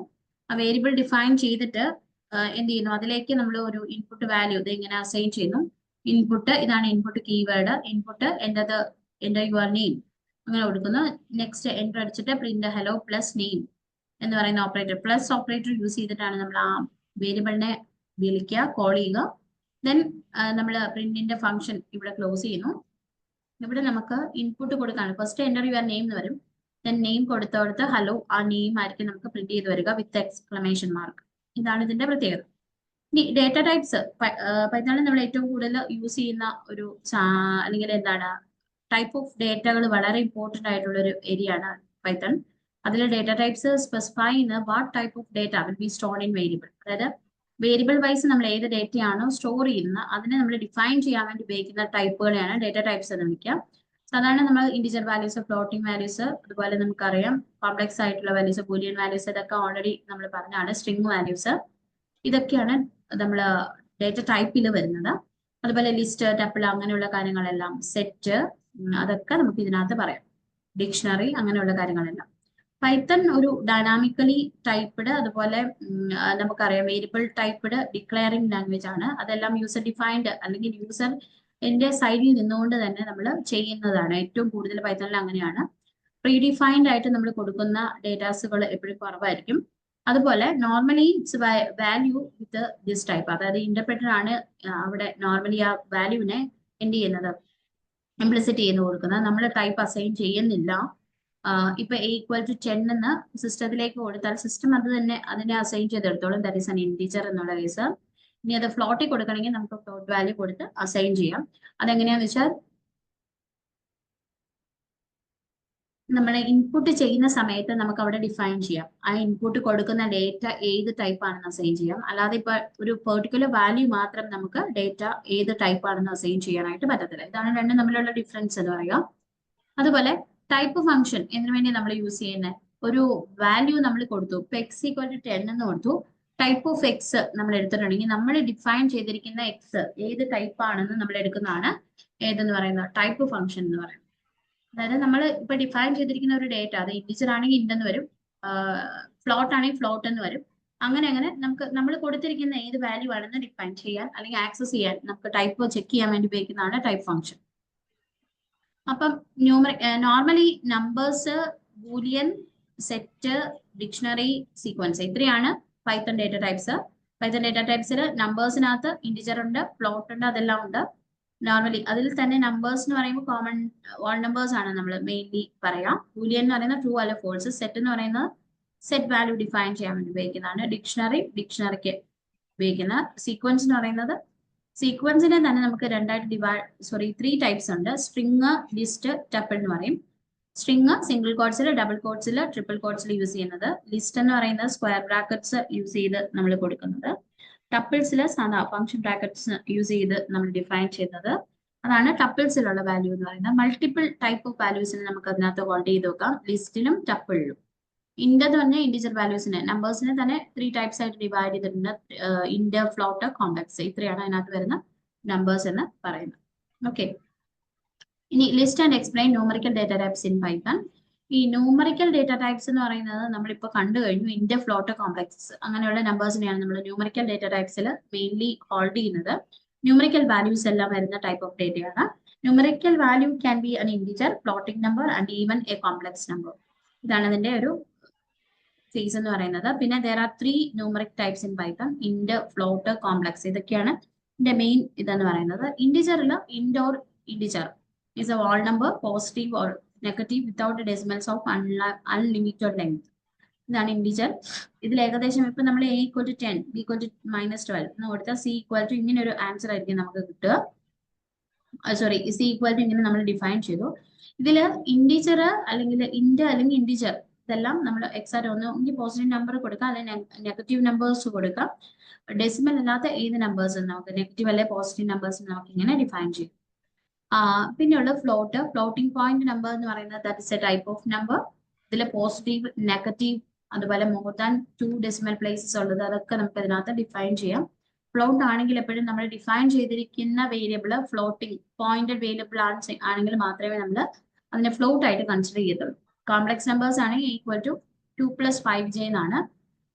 ആ വേരിയബിൾ ഡിഫൈൻ ചെയ്തിട്ട് എന്ത് ചെയ്യുന്നു? അതിലേക്ക് നമ്മൾ ഒരു ഇൻപുട്ട് വാല്യൂ ഇത് ഇങ്ങനെ അസൈൻ ചെയ്യുന്നു. ഇൻപുട്ട് ഇതാണ് input keyword. Input enter your name അങ്ങനെ കൊടുക്കുന്നു. നെക്സ്റ്റ് എൻ്റർ അടിച്ചിട്ട് പ്രിന്റ് ഹലോ പ്ലസ് നെയിം എന്ന് പറയുന്ന ഓപ്പറേറ്റർ പ്ലസ് ഓപ്പറേറ്റർ യൂസ് ചെയ്തിട്ടാണ് നമ്മൾ ആ വേരിയബിളിനെ വിളിക്കുക, കോൾ ചെയ്യുക. ദെൻ നമ്മൾ പ്രിന്റിന്റെ ഫംഗ്ഷൻ ഇവിടെ ക്ലോസ് ചെയ്യുന്നു. ഇവിടെ നമുക്ക് ഇൻപുട്ട് കൊടുക്കാണ്. ഫസ്റ്റ് എൻ്റർ യുവർ നെയിം എന്ന് വരും. ദെൻ നെയിം കൊടുത്ത് ഹലോ ആ നെയിം ആയിരിക്കും നമുക്ക് പ്രിന്റ് ചെയ്ത് വരിക വിത്ത് എക്സ്ക്ലമേഷൻ മാർക്ക്. ഇതാണ് ഇതിന്റെ പ്രത്യേകത. ഇനി ഡേറ്റ ടൈപ്സ് പൈത്തണിൽ നമ്മൾ ഏറ്റവും കൂടുതൽ യൂസ് ചെയ്യുന്ന ഒരു അല്ലെങ്കിൽ എന്താണ് ടൈപ്പ് ഓഫ് ഡേറ്റകൾ വളരെ ഇമ്പോർട്ടന്റ് ആയിട്ടുള്ള ഒരു ഏരിയ ആണ് പൈത്തൺ. അതിൽ ഡേറ്റ ടൈപ്സ് സ്പെസിഫൈ ചെയ്യുന്ന what type of data will be stored in variable. അതായത് വേരിയബിൾ വൈസ് നമ്മൾ ഏത് ഡേറ്റയാണോ സ്റ്റോർ ചെയ്യുന്നത് അതിനെ നമ്മൾ ഡിഫൈൻ ചെയ്യാൻ വേണ്ടി ഉപയോഗിക്കുന്ന ടൈപ്പുകളെയാണ് ഡേറ്റ ടൈപ്സ് എന്ന് വിളിക്കുക. സാധാരണ നമ്മൾ ഇൻഡിജർ വാല്യൂസ്, ഫ്ലോട്ടിംഗ് വാല്യൂസ്, അതുപോലെ നമുക്കറിയാം കോംപ്ലക്സ് ആയിട്ടുള്ള വാല്യൂസ്, ബൂലിയൻ വാല്യൂസ്, ഇതൊക്കെ ഓൾറെഡി നമ്മൾ പറഞ്ഞാണ്. സ്ട്രിംഗ് വാല്യൂസ്, ഇതൊക്കെയാണ് നമ്മൾ ഡേറ്റ ടൈപ്പിൽ വരുന്നത്. അതുപോലെ ലിസ്റ്റ്, ടപ്പിൾ, അങ്ങനെയുള്ള കാര്യങ്ങളെല്ലാം, സെറ്റ്, അതൊക്കെ നമുക്ക് ഇതിനകത്ത് പറയാം. ഡിക്ഷണറി, അങ്ങനെയുള്ള കാര്യങ്ങളെല്ലാം. പൈത്തൺ ഒരു ഡൈനാമിക്കലി ടൈപ്പ്ഡ്, അതുപോലെ നമുക്കറിയാം വേരിയബിൾ ടൈപ്പ്ഡ് ഡിക്ലെയറിംഗ് ലാംഗ്വേജ് ആണ്. അതെല്ലാം യൂസർ ഡിഫൈൻഡ് അല്ലെങ്കിൽ യൂസറിന്റെ സൈഡിൽ നിന്നുകൊണ്ട് തന്നെ നമ്മൾ ചെയ്യുന്നതാണ്. ഏറ്റവും കൂടുതൽ പൈത്തണിൽ അങ്ങനെയാണ്. പ്രീ ഡിഫൈൻഡ് ആയിട്ട് നമ്മൾ കൊടുക്കുന്ന ഡേറ്റാസുകൾ എപ്പോഴും കുറവായിരിക്കും. അതുപോലെ normally it's value with this type, അതായത് ഇന്റർപ്രറ്റർ ആണ് അവിടെ നോർമലി ആ വാല്യൂവിനെ എന്ത് ചെയ്യുന്നത്, ഇംപ്ലിസിറ്റ് ചെയ്ത് കൊടുക്കുന്നത്. നമ്മൾ ടൈപ്പ് അസൈൻ ചെയ്യുന്നില്ല. ഇപ്പൊ A=10 എന്ന് സിസ്റ്റത്തിലേക്ക് കൊടുത്താൽ സിസ്റ്റം അത് തന്നെ അതിനെ അസൈൻ ചെയ്തെടുത്തോളും. ദാറ്റ് ഈസ് ആൻ ഇന്റീജർ എന്നുള്ള കേസ്. ഇനി അത് ഫ്ലോട്ടിൽ കൊടുക്കണമെങ്കിൽ നമുക്ക് ഫ്ലോട്ട് വാല്യൂ കൊടുത്ത് അസൈൻ ചെയ്യാം. അതെങ്ങനെയാന്ന് വെച്ചാൽ നമ്മൾ ഇൻപുട്ട് ചെയ്യുന്ന സമയത്ത് നമുക്ക് അവിടെ ഡിഫൈൻ ചെയ്യാം. ആ ഇൻപുട്ട് കൊടുക്കുന്ന ഡേറ്റ ഏത് ടൈപ്പ് ആണെന്ന് അസൈൻ ചെയ്യാം. അല്ലാതെ ഇപ്പൊ ഒരു പെർട്ടിക്കുലർ വാല്യൂ മാത്രം നമുക്ക് ഡേറ്റ ഏത് ടൈപ്പ് ആണെന്ന് അസൈൻ ചെയ്യാനായിട്ട് പറ്റത്തില്ല. ഇതാണ് രണ്ടും തമ്മിലുള്ള ഡിഫറൻസ് എന്ന് പറയുക. അതുപോലെ ടൈപ്പ് ഫംഗ്ഷൻ എന്തിനു വേണ്ടി നമ്മൾ യൂസ് ചെയ്യുന്നത്, ഒരു വാല്യൂ നമ്മൾ കൊടുത്തു, ഇപ്പൊ x=10 എന്ന് കൊടുത്തു, ടൈപ്പ് ഓഫ് എക്സ് നമ്മൾ എടുത്തിട്ടുണ്ടെങ്കിൽ നമ്മൾ ഡിഫൈൻ ചെയ്തിരിക്കുന്ന എക്സ് ഏത് ടൈപ്പ് ആണെന്ന് നമ്മൾ എടുക്കുന്നതാണ് ഏതെന്ന് പറയുന്നത് ടൈപ്പ് ഫംഗ്ഷൻ എന്ന് പറയുന്നത്. അതായത് നമ്മൾ ഇപ്പൊ ഡിഫൈൻ ചെയ്തിരിക്കുന്ന ഒരു ഡേറ്റ, അത് ഇൻഡിജർ ആണെങ്കിൽ ഇൻഡെന്ന് വരും, ഫ്ലോട്ട് ആണെങ്കിൽ ഫ്ലോട്ട് എന്ന് വരും. അങ്ങനെ നമുക്ക് നമ്മൾ കൊടുത്തിരിക്കുന്ന ഏത് വാല്യൂ ആണെന്ന് ഡിഫൈൻ ചെയ്യാൻ അല്ലെങ്കിൽ ആക്സസ് ചെയ്യാൻ നമുക്ക് ടൈപ്പ് ചെക്ക് ചെയ്യാൻ വേണ്ടി ഉപയോഗിക്കുന്നതാണ് ടൈപ്പ് ഫംഗ്ഷൻ. അപ്പം normally numbers, Boolean, set, dictionary, sequence, ഇത്രയാണ് Python data types. Python data ടൈപ്സിൽ നമ്പേഴ്സിനകത്ത് ഇന്റിജർ ഉണ്ട്, ഫ്ലോട്ട് ഉണ്ട്, അതെല്ലാം ഉണ്ട്. നോർമലി അതിൽ തന്നെ നമ്പേഴ്സ് എന്ന് പറയുമ്പോൾ കോമൺ ഓൾ നമ്പേഴ്സ് ആണ് നമ്മൾ മെയിൻലി പറയാം. ബൂലിയൻ എന്ന് പറയുന്നത് ട്രൂ അല്ല ഫോൾസ്. സെറ്റ് എന്ന് പറയുന്നത് സെറ്റ് വാല്യൂ ഡിഫൈൻ ചെയ്യാൻ വേണ്ടി ഉപയോഗിക്കുന്നതാണ്. ഡിക്ഷണറിക്ക് ഉപയോഗിക്കുന്ന. സീക്വൻസ് എന്ന് പറയുന്നത് സീക്വൻസിനെ തന്നെ നമുക്ക് ത്രീ ടൈപ്സ് ഉണ്ട്. സ്ട്രിങ്, ലിസ്റ്റ്, ടപ്പിൾ എന്ന് പറയും. സ്ട്രിങ് സിംഗിൾ കോട്ട്സിൽ, ഡബിൾ കോട്ട്സിൽ, ട്രിപ്പിൾ കോട്ട്സിൽ യൂസ് ചെയ്യുന്നത്. ലിസ്റ്റ് എന്ന് പറയുന്നത് സ്ക്വയർ ബ്രാക്കറ്റ്സ് യൂസ് ചെയ്ത് നമ്മൾ കൊടുക്കുന്നത്. ടപ്പിൾസിൽ സാധാ ഫംഗ്ഷൻ ബ്രാക്കറ്റ്സ് യൂസ് ചെയ്ത് നമ്മൾ ഡിഫൈൻ ചെയ്യുന്നത്. അതാണ് ടപ്പിൾസിലുള്ള വാല്യൂ എന്ന് പറയുന്നത്. മൾട്ടിപ്പിൾ ടൈപ്പ് ഓഫ് വാല്യൂസിനെ നമുക്ക് അതിനകത്ത് ഹോൾഡ് ചെയ്ത് നോക്കാം, ലിസ്റ്റിലും ടപ്പിളിലും. ഇൻഡർ തന്നെ ഇൻഡിജർ വാല്യൂസിനെ, നമ്പേഴ്സിനെ തന്നെ 3 ടൈപ്സ് ആയിട്ട് ഡിവൈഡ് ചെയ്തിട്ടുണ്ട്. ഇൻഡർ, ഫ്ലോട്ട്, കോംപ്ലക്സ്, ഇത്രയാണ് അതിനകത്ത് വരുന്ന നമ്പേഴ്സ് എന്ന് പറയുന്നത്. ഓക്കെ, ഇനി list and explain numerical data types in Python. ഈ ന്യൂമറിക്കൽ ഡേറ്റ ടൈപ്സ് എന്ന് പറയുന്നത് നമ്മളിപ്പോൾ കണ്ടു കഴിഞ്ഞു. ഇൻഡർ, ഫ്ലോട്ട്, കോംപ്ലക്സ്, അങ്ങനെയുള്ള നമ്പേഴ്സിനെയാണ് നമ്മൾ ന്യൂമറിക്കൽ ഡേറ്റ ടൈപ്സിൽ മെയിൻലി ഹോൾഡ് ചെയ്യുന്നത്. ന്യൂമറിക്കൽ വാല്യൂസ് എല്ലാം വരുന്ന ടൈപ്പ് ഓഫ് ഡേറ്റയാണ്. Numerical value can be an integer, floating number and even a complex number. ഇതാണ് അതിന്റെ ഒരു ഫേസ് എന്ന് പറയുന്നത്. പിന്നെ there are 3 numeric types in Python: int, float, complex. ഇതൊക്കെയാണ് ഇതിന്റെ മെയിൻ ഇതെന്ന് പറയുന്നത്. ഇന്റിജറിൽ int or integer is a whole number, positive or negative without decimals of unlimited length. ഇതാണ് ഇന്റിജർ. ഇതിൽ ഏകദേശം ഇപ്പൊ നമ്മൾ A=10, B=-12 എന്ന് കൊടുത്താൽ C= ഇങ്ങനെ ഒരു ആൻസർ ആയിരിക്കും നമുക്ക് കിട്ടുക. C= ഇങ്ങനെ നമ്മൾ ഡിഫൈൻ ചെയ്തു. ഇതില് ഇന്റിജർ അല്ലെങ്കിൽ അല്ലെങ്കിൽ ഇന്റിജർ ഇതെല്ലാം നമ്മൾ എക്സാക്ട് ഒന്നെങ്കിൽ പോസിറ്റീവ് നമ്പർ കൊടുക്കാം അല്ലെങ്കിൽ നെഗറ്റീവ് നമ്പേഴ്സ് കൊടുക്കാം. ഡെസിമൽ അല്ലാത്ത ഏത് നമ്പേഴ്സ് നമുക്ക് നെഗറ്റീവ് അല്ലെ പോസിറ്റീവ് നമ്പേഴ്സ് നമുക്ക് ഇങ്ങനെ ഡിഫൈൻ ചെയ്യും. പിന്നെയുള്ള ഫ്ലോട്ടിംഗ് പോയിന്റ് നമ്പർ എന്ന് പറയുന്നത് that is a type of number. ഇതിൽ പോസിറ്റീവ്, നെഗറ്റീവ്, അതുപോലെ മോർ ദാൻ 2 ഡെസിമൽ പ്ലേസസ് ഉള്ളത്, അതൊക്കെ നമുക്ക് അതിനകത്ത് ഡിഫൈൻ ചെയ്യാം. ഫ്ലോട്ട് ആണെങ്കിൽ എപ്പോഴും നമ്മൾ ഡിഫൈൻ ചെയ്തിരിക്കുന്ന വേരിയബിൾ ഫ്ലോട്ടിംഗ് പോയിന്റഡ് വേരിയബിൾ ആണെങ്കിൽ മാത്രമേ നമ്മൾ അതിനെ ഫ്ലോട്ട് ആയിട്ട് കൺസിഡർ ചെയ്യത്തുള്ളൂ. കോംപ്ലക്സ് നമ്പേഴ്സ് ആണെങ്കിൽ =2 + 5j എന്നാണ്.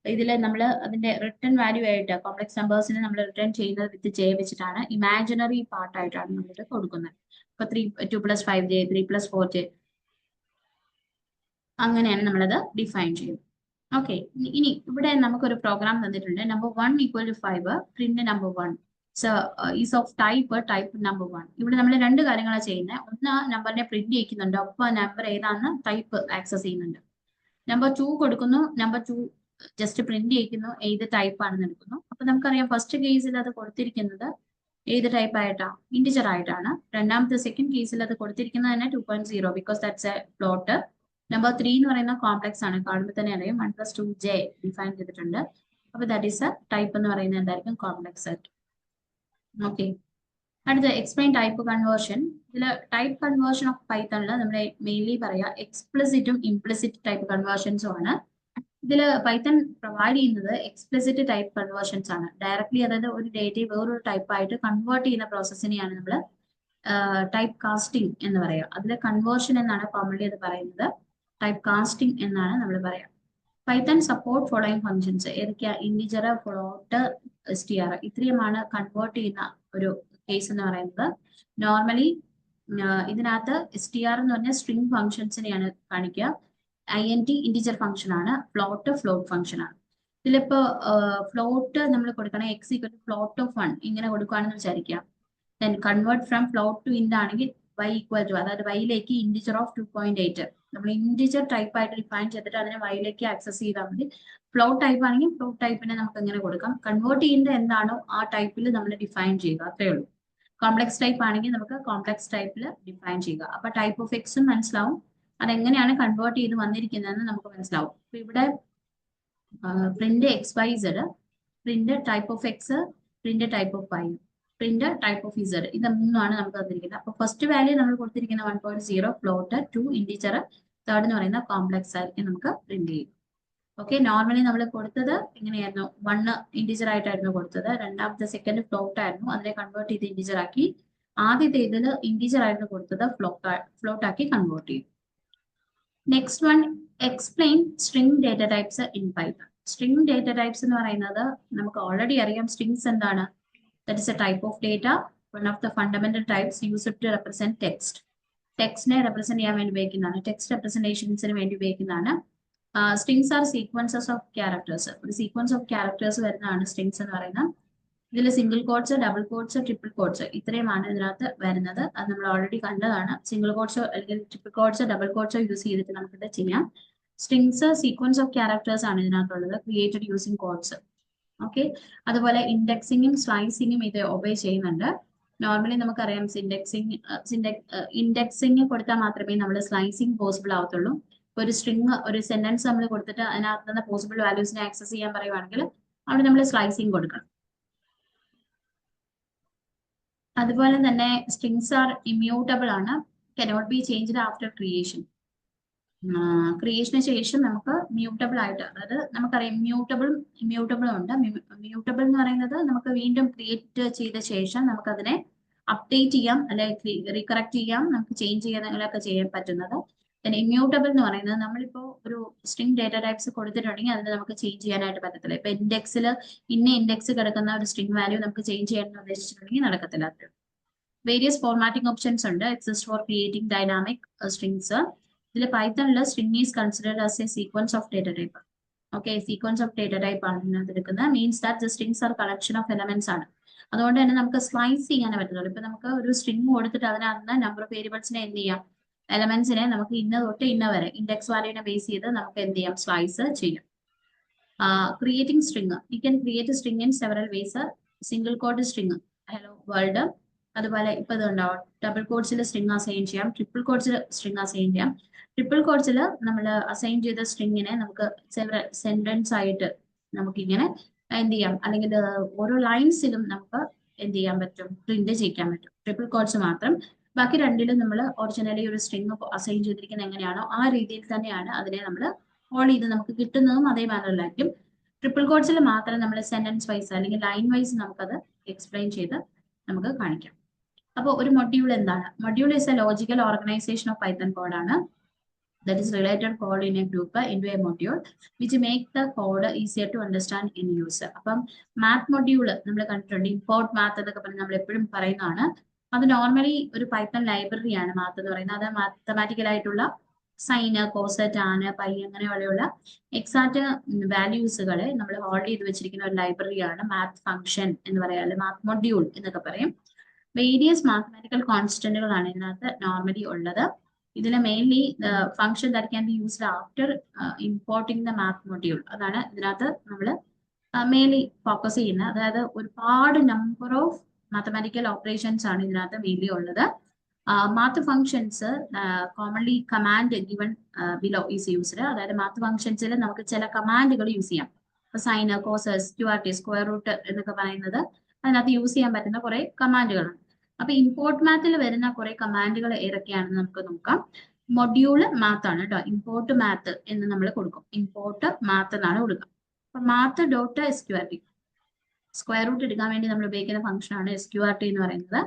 ഇതിൽ നമ്മൾ അതിന്റെ റിട്ടേൺ വാല്യൂ ആയിട്ട് കോംപ്ലക്സ് നമ്പേഴ്സിനെ നമ്മൾ റിട്ടേൺ ചെയ്യുന്നത് വിത്ത് j വെച്ചിട്ടാണ്. ഇമാജിനറി പാർട്ടായിട്ടാണ് നമ്മൾ കൊടുക്കുന്നത്. ഇപ്പൊ 2 + 5j, 3 + 4j, അങ്ങനെയാണ് നമ്മളത് ഡിഫൈൻ ചെയ്യുന്നത്. ഓക്കെ, ഇനി ഇവിടെ നമുക്കൊരു പ്രോഗ്രാം തന്നിട്ടുണ്ട്. Number 1 = 5, print number 1 is of type number 1. ഇവിടെ നമ്മൾ 2 കാര്യങ്ങളാണ് ചെയ്യുന്നത്. ഒന്ന്, നമ്പറിനെ പ്രിന്റ് ചെയ്യിക്കുന്നുണ്ട്, ഒപ്പം നമ്പർ ഏതാണെന്ന് ടൈപ്പ് ആക്സസ് ചെയ്യുന്നുണ്ട്. നമ്പർ 2 കൊടുക്കുന്നു. നമ്പർ 2 ജസ്റ്റ് പ്രിന്റ് ചെയ്യിക്കുന്നു, ഏത് ടൈപ്പ് ആണെന്ന് എടുക്കുന്നു. അപ്പൊ നമുക്കറിയാം ഫസ്റ്റ് കേസിൽ അത് കൊടുത്തിരിക്കുന്നത് ഏത് ടൈപ്പ് ആയിട്ടാണ്, ഇന്റിജർ ആയിട്ടാണ്. രണ്ടാമത്തെ സെക്കൻഡ് കേസിൽ അത് കൊടുത്തിരിക്കുന്നത് തന്നെ 2.0 because that's A float. Number 3 എന്ന് പറയുന്ന കോംപ്ലക്സ് ആണ്, കാണുമ്പോൾ തന്നെ അറിയാം 1+2j ഡിഫൈൻ ചെയ്തിട്ടുണ്ട്. അപ്പൊ ദാറ്റ് ഈസ് എ ടൈപ്പ് എന്ന് പറയുന്നത് എന്തായിരിക്കും, കോംപ്ലക്സ് സെറ്റ്. ഓക്കെ, അടുത്ത എക്സ്പ്ലെയിൻ ടൈപ്പ് കൺവേർഷൻ. ഇതിൽ ടൈപ്പ് കൺവേർഷൻ ഓഫ് പൈത്തണിൽ നമ്മൾ മെയിൻലി പറയാ എക്സ്പ്ലിസിറ്റും ഇംപ്ലിസിറ്റ് ടൈപ്പ് കൺവേർഷൻസും ആണ്. ഇതിൽ പൈത്തൺ പ്രൊവൈഡ് ചെയ്യുന്നത് എക്സ്പ്ലിസിറ്റ് ടൈപ്പ് കൺവേർഷൻസ് ആണ്. ഡയറക്ട്ലി അതായത് ഒരു ഡേറ്റയെ വേറൊരു ടൈപ്പ് ആയിട്ട് കൺവേർട്ട് ചെയ്യുന്ന പ്രോസസ്സിനെയാണ് നമ്മൾ ടൈപ്പ് കാസ്റ്റിംഗ് എന്ന് പറയുക. അതിൽ കൺവേർഷൻ എന്നാണ് കോമൺലി അത് പറയുന്നത്, ടൈപ്പ് കാസ്റ്റിംഗ് എന്നാണ് നമ്മൾ പറയാം. പൈത്തൺ സപ്പോർട്ട് ഫോളോയിങ് ഫംഗ്ഷൻസ് ഏതൊക്കെയാ, ഇന്റിജർ, ഫ്ലോട്ട്, str ഇത്രയുമാണ് കൺവേർട്ട് ചെയ്യുന്ന ഒരു കേസ് എന്ന് പറയുന്നത്. നോർമലി ഇതിനകത്ത് str എന്ന് പറഞ്ഞാൽ സ്ട്രിംഗ് ഫംഗ്ഷൻസിനെയാണ് കാണിക്കുക. int ഇന്റിജർ ഫംഗ്ഷൻ ആണ്, ഫ്ലോട്ട് ഫംഗ്ഷൻ ആണ്. ഇതിലിപ്പോ ഫ്ലോട്ട് നമ്മൾ കൊടുക്കണം x = ഫ്ലോട്ട് ഓഫ് 1 ഇങ്ങനെ കൊടുക്കുകയാണെന്ന് വിചാരിക്കാം. Then convert from float to int ആണെങ്കിൽ y = അതായത് y-ലേക്ക് ഇന്റിജർ ഓഫ് 2.8 നമ്മൾ ഇന്റിജർ ടൈപ്പ് ആയിട്ട് ഡിഫൈൻ ചെയ്തിട്ട് അതിനെ y-ലേക്ക് ആക്സസ് ചെയ്താൽ മതി. ഫ്ലോട്ട് ടൈപ്പ് ആണെങ്കിൽ ഫ്ലോട്ട് ടൈപ്പിനെ നമുക്ക് എങ്ങനെ കൊടുക്കാം, കൺവേർട്ട് ചെയ്യുന്നത് എന്താണോ ആ ടൈപ്പിൽ നമ്മൾ ഡിഫൈൻ ചെയ്യുക, അത്രേ ഉള്ളൂ. കോംപ്ലക്സ് ടൈപ്പ് ആണെങ്കിൽ നമുക്ക് കോംപ്ലക്സ് ടൈപ്പിൽ ഡിഫൈൻ ചെയ്യുക. അപ്പൊ ടൈപ്പ് ഓഫ് എക്സും മനസ്സിലാവും, അതെങ്ങനെയാണ് കൺവേർട്ട് ചെയ്ത് വന്നിരിക്കുന്നതെന്ന് നമുക്ക് മനസ്സിലാവും. അപ്പൊ ഇവിടെ print XYZ, print type of X, print type of Y, print type of Z, ഇത് മൂന്നാണ് നമുക്ക് തന്നിരിക്കുന്നത്. അപ്പൊ ഫസ്റ്റ് വാല്യൂ നമ്മൾ കൊടുത്തിരിക്കുന്ന 1.0 ഫ്ലോട്ട്, 2 ഇന്റിജർ, തേർഡ് എന്ന് പറയുന്ന കോംപ്ലക്സ് ആയിരിക്കും നമുക്ക് പ്രിന്റ് ചെയ്യും. ഓക്കെ, നോർമലി നമ്മൾ കൊടുത്തത് എങ്ങനെയായിരുന്നു, 1 ഇന്റിജർ ആയിട്ടായിരുന്നു കൊടുത്തത്. രണ്ടാമത്തെ സെക്കൻഡ് ഫ്ലോട്ട് ആയിരുന്നു, അതിനെ കൺവേർട്ട് ചെയ്ത് ഇന്റിജർ ആക്കി. ആദ്യത്തെ ഇതിൽ ഇന്റിജർ ആയിരുന്നു കൊടുത്തത്, ഫ്ലോട്ട് ആക്കി കൺവേർട്ട് ചെയ്തു. Next one, explain string data types in Python. String data types എന്ന് പറയുന്നത് നമുക്ക് ഓൾറെഡി അറിയാം. സ്ട്രിംഗ്സ് എന്താണ്, that is a type of data, one of the fundamental types used to represent text. ടെക്സ്റ്റിനെ റെപ്രസെന്റ് ചെയ്യാൻ വേണ്ടി ഉപയോഗിക്കുന്നതാണ്, ടെക്സ്റ്റ് റെപ്രസെന്റേഷൻസിന് വേണ്ടി ഉപയോഗിക്കുന്നതാണ്. Strings are sequences of characters. ഒരു സീക്വൻസ് ഓഫ് ക്യാരക്ടേഴ്സ് വരുന്നതാണ് സ്ട്രിംഗ്സ് എന്ന് പറയുന്നത്. ഇതിൽ single quotes, double quotes, triple quotes ഇത്രയുമാണ് ഇതിനകത്ത് വരുന്നത്. അത് നമ്മൾ ഓൾറെഡി കണ്ടതാണ്. സിംഗിൾ കോഡ്സോ അല്ലെങ്കിൽ ട്രിപ്പിൾ കോഡ്സോ ഡബിൾ കോഡ്സോ യൂസ് ചെയ്തിട്ട് നമുക്കിത് ചെയ്യാം. സ്ട്രിംഗ്സ് സീക്വൻസ് ഓഫ് ക്യാരക്ടേഴ്സ് ആണ് ഇതിനകത്തുള്ളത്, ക്രിയേറ്റഡ് യൂസിങ് കോഡ്സ്. ഓക്കെ, അതുപോലെ ഇൻഡെക്സിങ്ങും സ്ലൈസിങ്ങും ഇത് ഒബേ ചെയ്യുന്നുണ്ട്. നോർമലി നമുക്കറിയാം ഇൻഡെക്സിങ് കൊടുത്താൽ മാത്രമേ നമ്മൾ സ്ലൈസിങ് പോസിബിൾ ആവത്തുള്ളൂ. ഒരു സ്ട്രിംഗ്, ഒരു സെന്റൻസ് നമ്മൾ കൊടുത്തിട്ട് അതിനകത്ത് നിന്ന് പോസിബിൾ വാല്യൂസിനെ ആക്സസ് ചെയ്യാൻ പറയുവാണെങ്കിൽ അവിടെ നമ്മൾ സ്ലൈസിങ് കൊടുക്കണം. അതുപോലെ തന്നെ സ്ട്രിംഗ്സ് ആർ ഇമ്മ്യൂട്ടബിൾ ആണ്, cannot be changed after creation. ക്രിയേഷന് ശേഷം നമുക്ക് മ്യൂട്ടബിൾ ആയിട്ട്, അതായത് നമുക്കറിയാം ഇമ്മ്യൂട്ടബിളും ഉണ്ട്. മ്യൂട്ടബിൾ എന്ന് പറയുന്നത് നമുക്ക് വീണ്ടും ക്രിയേറ്റ് ചെയ്ത ശേഷം നമുക്ക് അതിനെ അപ്ഡേറ്റ് ചെയ്യാം, അല്ലെങ്കിൽ റീകറക്റ്റ് ചെയ്യാം, നമുക്ക് ചേഞ്ച് ചെയ്യാനൊക്കെ ചെയ്യാൻ പറ്റുന്നത്. ഇമ്മ്യൂട്ടബിൾ എന്ന് പറയുന്നത് നമ്മളിപ്പോ ഒരു സ്ട്രിംഗ് ഡേറ്റ ടൈപ്സ് കൊടുത്തിട്ടുണ്ടെങ്കിൽ അതിന് നമുക്ക് ചേഞ്ച് ചെയ്യാനായിട്ട് പറ്റത്തില്ല. ഇപ്പൊ ഇൻഡെക്സിൽ ഇന്ന ഇൻഡെക്സ് കിടക്കുന്ന ഒരു സ്ട്രിംഗ് വാല്യൂ നമുക്ക് ചേഞ്ച് ചെയ്യാൻ ഉദ്ദേശിച്ചിട്ടുണ്ടെങ്കിൽ നടക്കത്തില്ല. വേരിയസ് ഫോർമാറ്റിംഗ് ഓപ്ഷൻസ് ഉണ്ട്, exist for creating dynamic strings. ഇതിൽ പൈത്തണിൽ string is considered as a sequence of data type. Okay, sequence of data type ആണ് ഇതിനകത്ത് എടുക്കുന്നത്. Means that the strings are collection of elements ആണ്. അതുകൊണ്ട് തന്നെ നമുക്ക് സ്ലൈസ് ചെയ്യാനേ പറ്റുള്ളൂ. ഇപ്പൊ നമുക്ക് ഒരു സ്ട്രിംഗ് കൊടുത്തിട്ട് അതിനകത്ത് നമ്പർ ഓഫ് വേരിയബിൾസിനെ എന്ത് ചെയ്യാം, എലമെന്റ്സിനെ നമുക്ക് ഇന്ന തൊട്ട് ഇന്ന വരെ ഇൻഡെക്സ് വാല്യൂനെ ബേസ് ചെയ്ത് നമുക്ക് എന്ത് ചെയ്യാം, സ്ലൈസ് ചെയ്യാം. Creating string, you can create string in several ways. Single quote string, hello world. അതുപോലെ ഇപ്പൊ ഇതുണ്ടാവും, ഡബിൾ കോഡ്സിൽ സ്ട്രിംഗ് അസൈൻ ചെയ്യാം, ട്രിപ്പിൾ കോഡ്സിൽ സ്ട്രിംഗ് അസൈൻ ചെയ്യാം. ട്രിപ്പിൾ കോഡ്സിൽ നമ്മൾ അസൈൻ ചെയ്ത സ്ട്രിങ്ങിനെ നമുക്ക് സെന്റൻസ് ആയിട്ട് നമുക്ക് ഇങ്ങനെ എന്ത് ചെയ്യാം, അല്ലെങ്കിൽ ഓരോ ലൈൻസിലും നമുക്ക് എന്ത് ചെയ്യാൻ പറ്റും, പ്രിന്റ് ചെയ്യിക്കാൻ പറ്റും. ട്രിപ്പിൾ കോഡ്സ് മാത്രം. ബാക്കി രണ്ടിലും നമ്മൾ ഒറിജിനലി ഒരു സ്ട്രിംഗ് അസൈൻ ചെയ്തിരിക്കുന്നത് എങ്ങനെയാണോ ആ രീതിയിൽ തന്നെയാണ് അതിനെ നമ്മൾ കോൾ ചെയ്ത് നമുക്ക് കിട്ടുന്നതും അതേ മാനറിലായിരിക്കും. ട്രിപ്പിൾ കോഡ്സിൽ മാത്രം നമ്മൾ സെന്റൻസ് വൈസ് അല്ലെങ്കിൽ ലൈൻ വൈസ് നമുക്കത് എക്സ്പ്ലെയിൻ ചെയ്ത് നമുക്ക് കാണിക്കാം. അപ്പോൾ ഒരു മൊഡ്യൂൾ എന്താണ്? Module is A logical organisation of Python code ആണ്. That is related code in a group into a module which make the code easier to understand in use. അപ്പം math module നമ്മൾ കണ്ടിട്ടുണ്ട്, ഇമ്പോർട്ട് മാത്ത് എന്നൊക്കെ പറഞ്ഞ് നമ്മൾ എപ്പോഴും പറയുന്നതാണ്. അത് നോർമലി ഒരു പൈത്തൺ ലൈബ്രറിയാണ് മാത്ത് എന്ന് പറയുന്നത്. അത് മാത്തമാറ്റിക്കൽ ആയിട്ടുള്ള സൈന്, കോസ്, ടാന്, പൈ അങ്ങനെയുള്ള എക്സാക്ട് വാല്യൂസുകളെ നമ്മൾ ഹോൾഡ് ചെയ്ത് വെച്ചിരിക്കുന്ന ഒരു ലൈബ്രറിയാണ് മാത്ത് ഫംഗ്ഷൻ എന്ന് പറയാം, അല്ലെങ്കിൽ മാത്ത് മൊഡ്യൂൾ എന്നൊക്കെ പറയും. വേരിയസ് മാത്തമാറ്റിക്കൽ കോൺസ്റ്റന്റുകളാണ് ഇതിനകത്ത് നോർമലി ഉള്ളത്. ഇതിലെ mainly function that can be used after importing the math module. അതാണ് ഇതിനകത്ത് നമ്മൾ മെയിൻലി ഫോക്കസ് ചെയ്യുന്നത്. അതായത് ഒരുപാട് നമ്പർ ഓഫ് മാത്തമാറ്റിക്കൽ ഓപ്പറേഷൻസ് ആണ് ഇതിനകത്ത് മെയിൻലി ഉള്ളത്. Math functions commonly command given below is used. അതായത് മാത്ത് ഫംഗ്ഷൻസിൽ നമുക്ക് ചില കമാൻഡുകൾ യൂസ് ചെയ്യാം. സൈൻ, കോസസ്, ക്യൂആർടി, സ്ക്വയർ റൂട്ട് എന്നൊക്കെ പറയുന്നത് അതിനകത്ത് യൂസ് ചെയ്യാൻ പറ്റുന്ന കുറെ കമാൻഡുകളാണ്. അപ്പൊ ഇമ്പോർട്ട് മാത്തിൽ വരുന്ന കുറെ കമാൻഡുകൾ ഏതൊക്കെയാണെന്ന് നമുക്ക് നോക്കാം. മൊഡ്യൂള് മാത്ത് ആണ് കേട്ടോ. ഇമ്പോർട്ട് മാത്ത് എന്ന് നമ്മൾ കൊടുക്കും. ഇമ്പോർട്ട് മാത്ത് എന്നാണ് കൊടുക്കുക. അപ്പൊ math dot SQRT, square root എടുക്കാൻ വേണ്ടി നമ്മൾ ഉപയോഗിക്കുന്ന ഫംഗ്ഷൻ ആണ് SQRT എന്ന് പറയുന്നത്.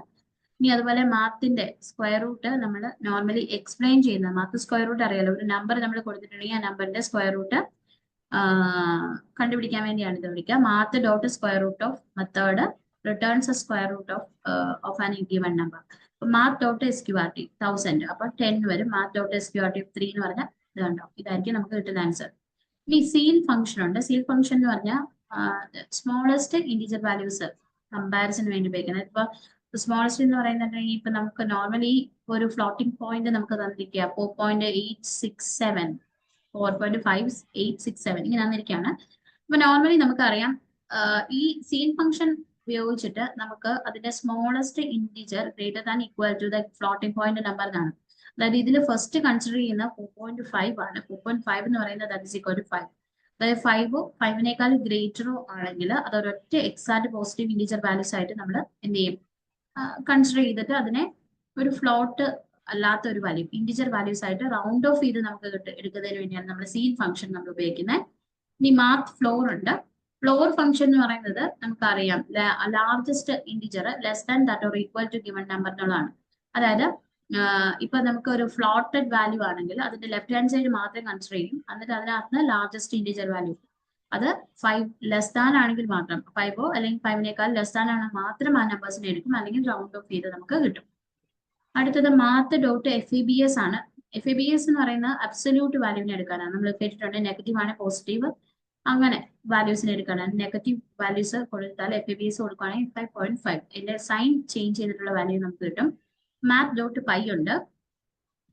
ഇനി അതുപോലെ മാത്തിന്റെ സ്ക്വയർ റൂട്ട് നമ്മൾ നോർമലി എക്സ്പ്ലെയിൻ ചെയ്യുന്നത്, മാത്ത് സ്ക്വയർ റൂട്ട് അറിയാലോ, ഒരു നമ്പർ നമ്മൾ കൊടുത്തിട്ടുണ്ടെങ്കിൽ ആ നമ്പറിന്റെ സ്ക്വയർ റൂട്ട് കണ്ടുപിടിക്കാൻ വേണ്ടിയാണ് ഇത് വിളിക്കുക. Math dot square root of method returns square root of an given number. Math dot SQRT 1000, അപ്പൊ 10 വരും. മാത്ത് ഡോട്ട് SQRT 3 എന്ന് പറഞ്ഞാൽ ഇത് കണ്ടോ, ഇതായിരിക്കും നമുക്ക് കിട്ടുന്ന ആൻസർ. ഇനി സീൽ ഫംഗ്ഷൻ ഉണ്ട്. സീൽ ഫംഗ്ഷൻ എന്ന് പറഞ്ഞാൽ സ്മോളസ്റ്റ് ഇന്റിജർ വാല്യൂസ് കമ്പാരിസന് വേണ്ടി ഉപയോഗിക്കുന്നത്. ഇപ്പൊ സ്മോളസ്റ്റ് എന്ന് പറയുന്നുണ്ടെങ്കിൽ ഇപ്പൊ നമുക്ക് നോർമലി ഒരു ഫ്ലോട്ടിംഗ് പോയിന്റ് നമുക്ക് തന്നിരിക്കുക 4.867, 4.5867 ഇങ്ങനെ തന്നിരിക്കുകയാണ്. അപ്പൊ നോർമലി നമുക്കറിയാം ഈ സീൽ ഫംഗ്ഷൻ ഉപയോഗിച്ചിട്ട് നമുക്ക് അതിന്റെ smallest integer greater than equal to the floating point number എന്നാണ്. അതായത് ഇതിൽ ഫസ്റ്റ് കൺസിഡർ ചെയ്യുന്ന 4.5 ആണ്. 4.5 എന്ന് പറയുന്നത് ദാറ്റ് ഈസ് ഈക്വൽ ടു 5. അതായത് 5-5നേക്കാൾ ഗ്രേറ്ററോ ആണെങ്കിൽ അത് ഒരൊറ്റ എക്സാക്ട് പോസിറ്റീവ് ഇന്റിജർ വാല്യൂസ് ആയിട്ട് നമ്മൾ എന്ത് ചെയ്യും, കൺസിഡർ ചെയ്തിട്ട് അതിനെ ഒരു ഫ്ലോട്ട് അല്ലാത്ത ഒരു വാല്യൂ, ഇന്റിജർ വാല്യൂസ് ആയിട്ട് റൗണ്ട് ഓഫ് ചെയ്ത് നമുക്ക് എടുക്കുന്നതിന് വേണ്ടിയാണ് നമ്മൾ സീൽ ഫംഗ്ഷൻ നമ്മൾ ഉപയോഗിക്കുന്നത്. ഇനി മാത്ത് ഫ്ലോർ ഉണ്ട്. ഫ്ലോർ ഫംഗ്ഷൻ എന്ന് പറയുന്നത് നമുക്കറിയാം largest integer less than that or equal to given number എന്നുള്ളതാണ്. അതായത് ഇപ്പൊ നമുക്ക് ഒരു ഫ്ലോട്ടഡ് വാല്യൂ ആണെങ്കിൽ അതിന്റെ ലെഫ്റ്റ് ഹാൻഡ് സൈഡ് മാത്രം കൺസിഡർ ചെയ്യും. എന്നിട്ട് അതിനകത്ത് ലാർജസ്റ്റ് ഇന്റിജർ വാല്യൂ അത് 5 ലെസ് ദാൻ ആണെങ്കിൽ മാത്രം, 5 അല്ലെങ്കിൽ 5നേക്കാൾ ലെസ് ദാൻ ആണ് മാത്രം ആ നമ്പേഴ്സിനെ എടുക്കും, അല്ലെങ്കിൽ റൗണ്ട് ഓഫ് ചെയ്ത് നമുക്ക് കിട്ടും. അടുത്തത് മാത്ത് ഡോട്ട് FABS ആണ്. FABS എന്ന് പറയുന്ന അബ്സല്യൂട്ട് വാല്യൂവിനെ എടുക്കാനാണ്. നമ്മൾ കേട്ടിട്ടുണ്ട് നെഗറ്റീവ് ആണ്, പോസിറ്റീവ് അങ്ങനെ വാല്യൂസിനെ എടുക്കാനാണ്. നെഗറ്റീവ് വാല്യൂസ് കൊടുത്താൽ FABS കൊടുക്കുകയാണെങ്കിൽ 5.5 ഇതിന്റെ സൈൻ ചേഞ്ച് ചെയ്തിട്ടുള്ള വാല്യൂ നമുക്ക് കിട്ടും. മാത്ത് ഡോട്ട് പൈ ഉണ്ട്.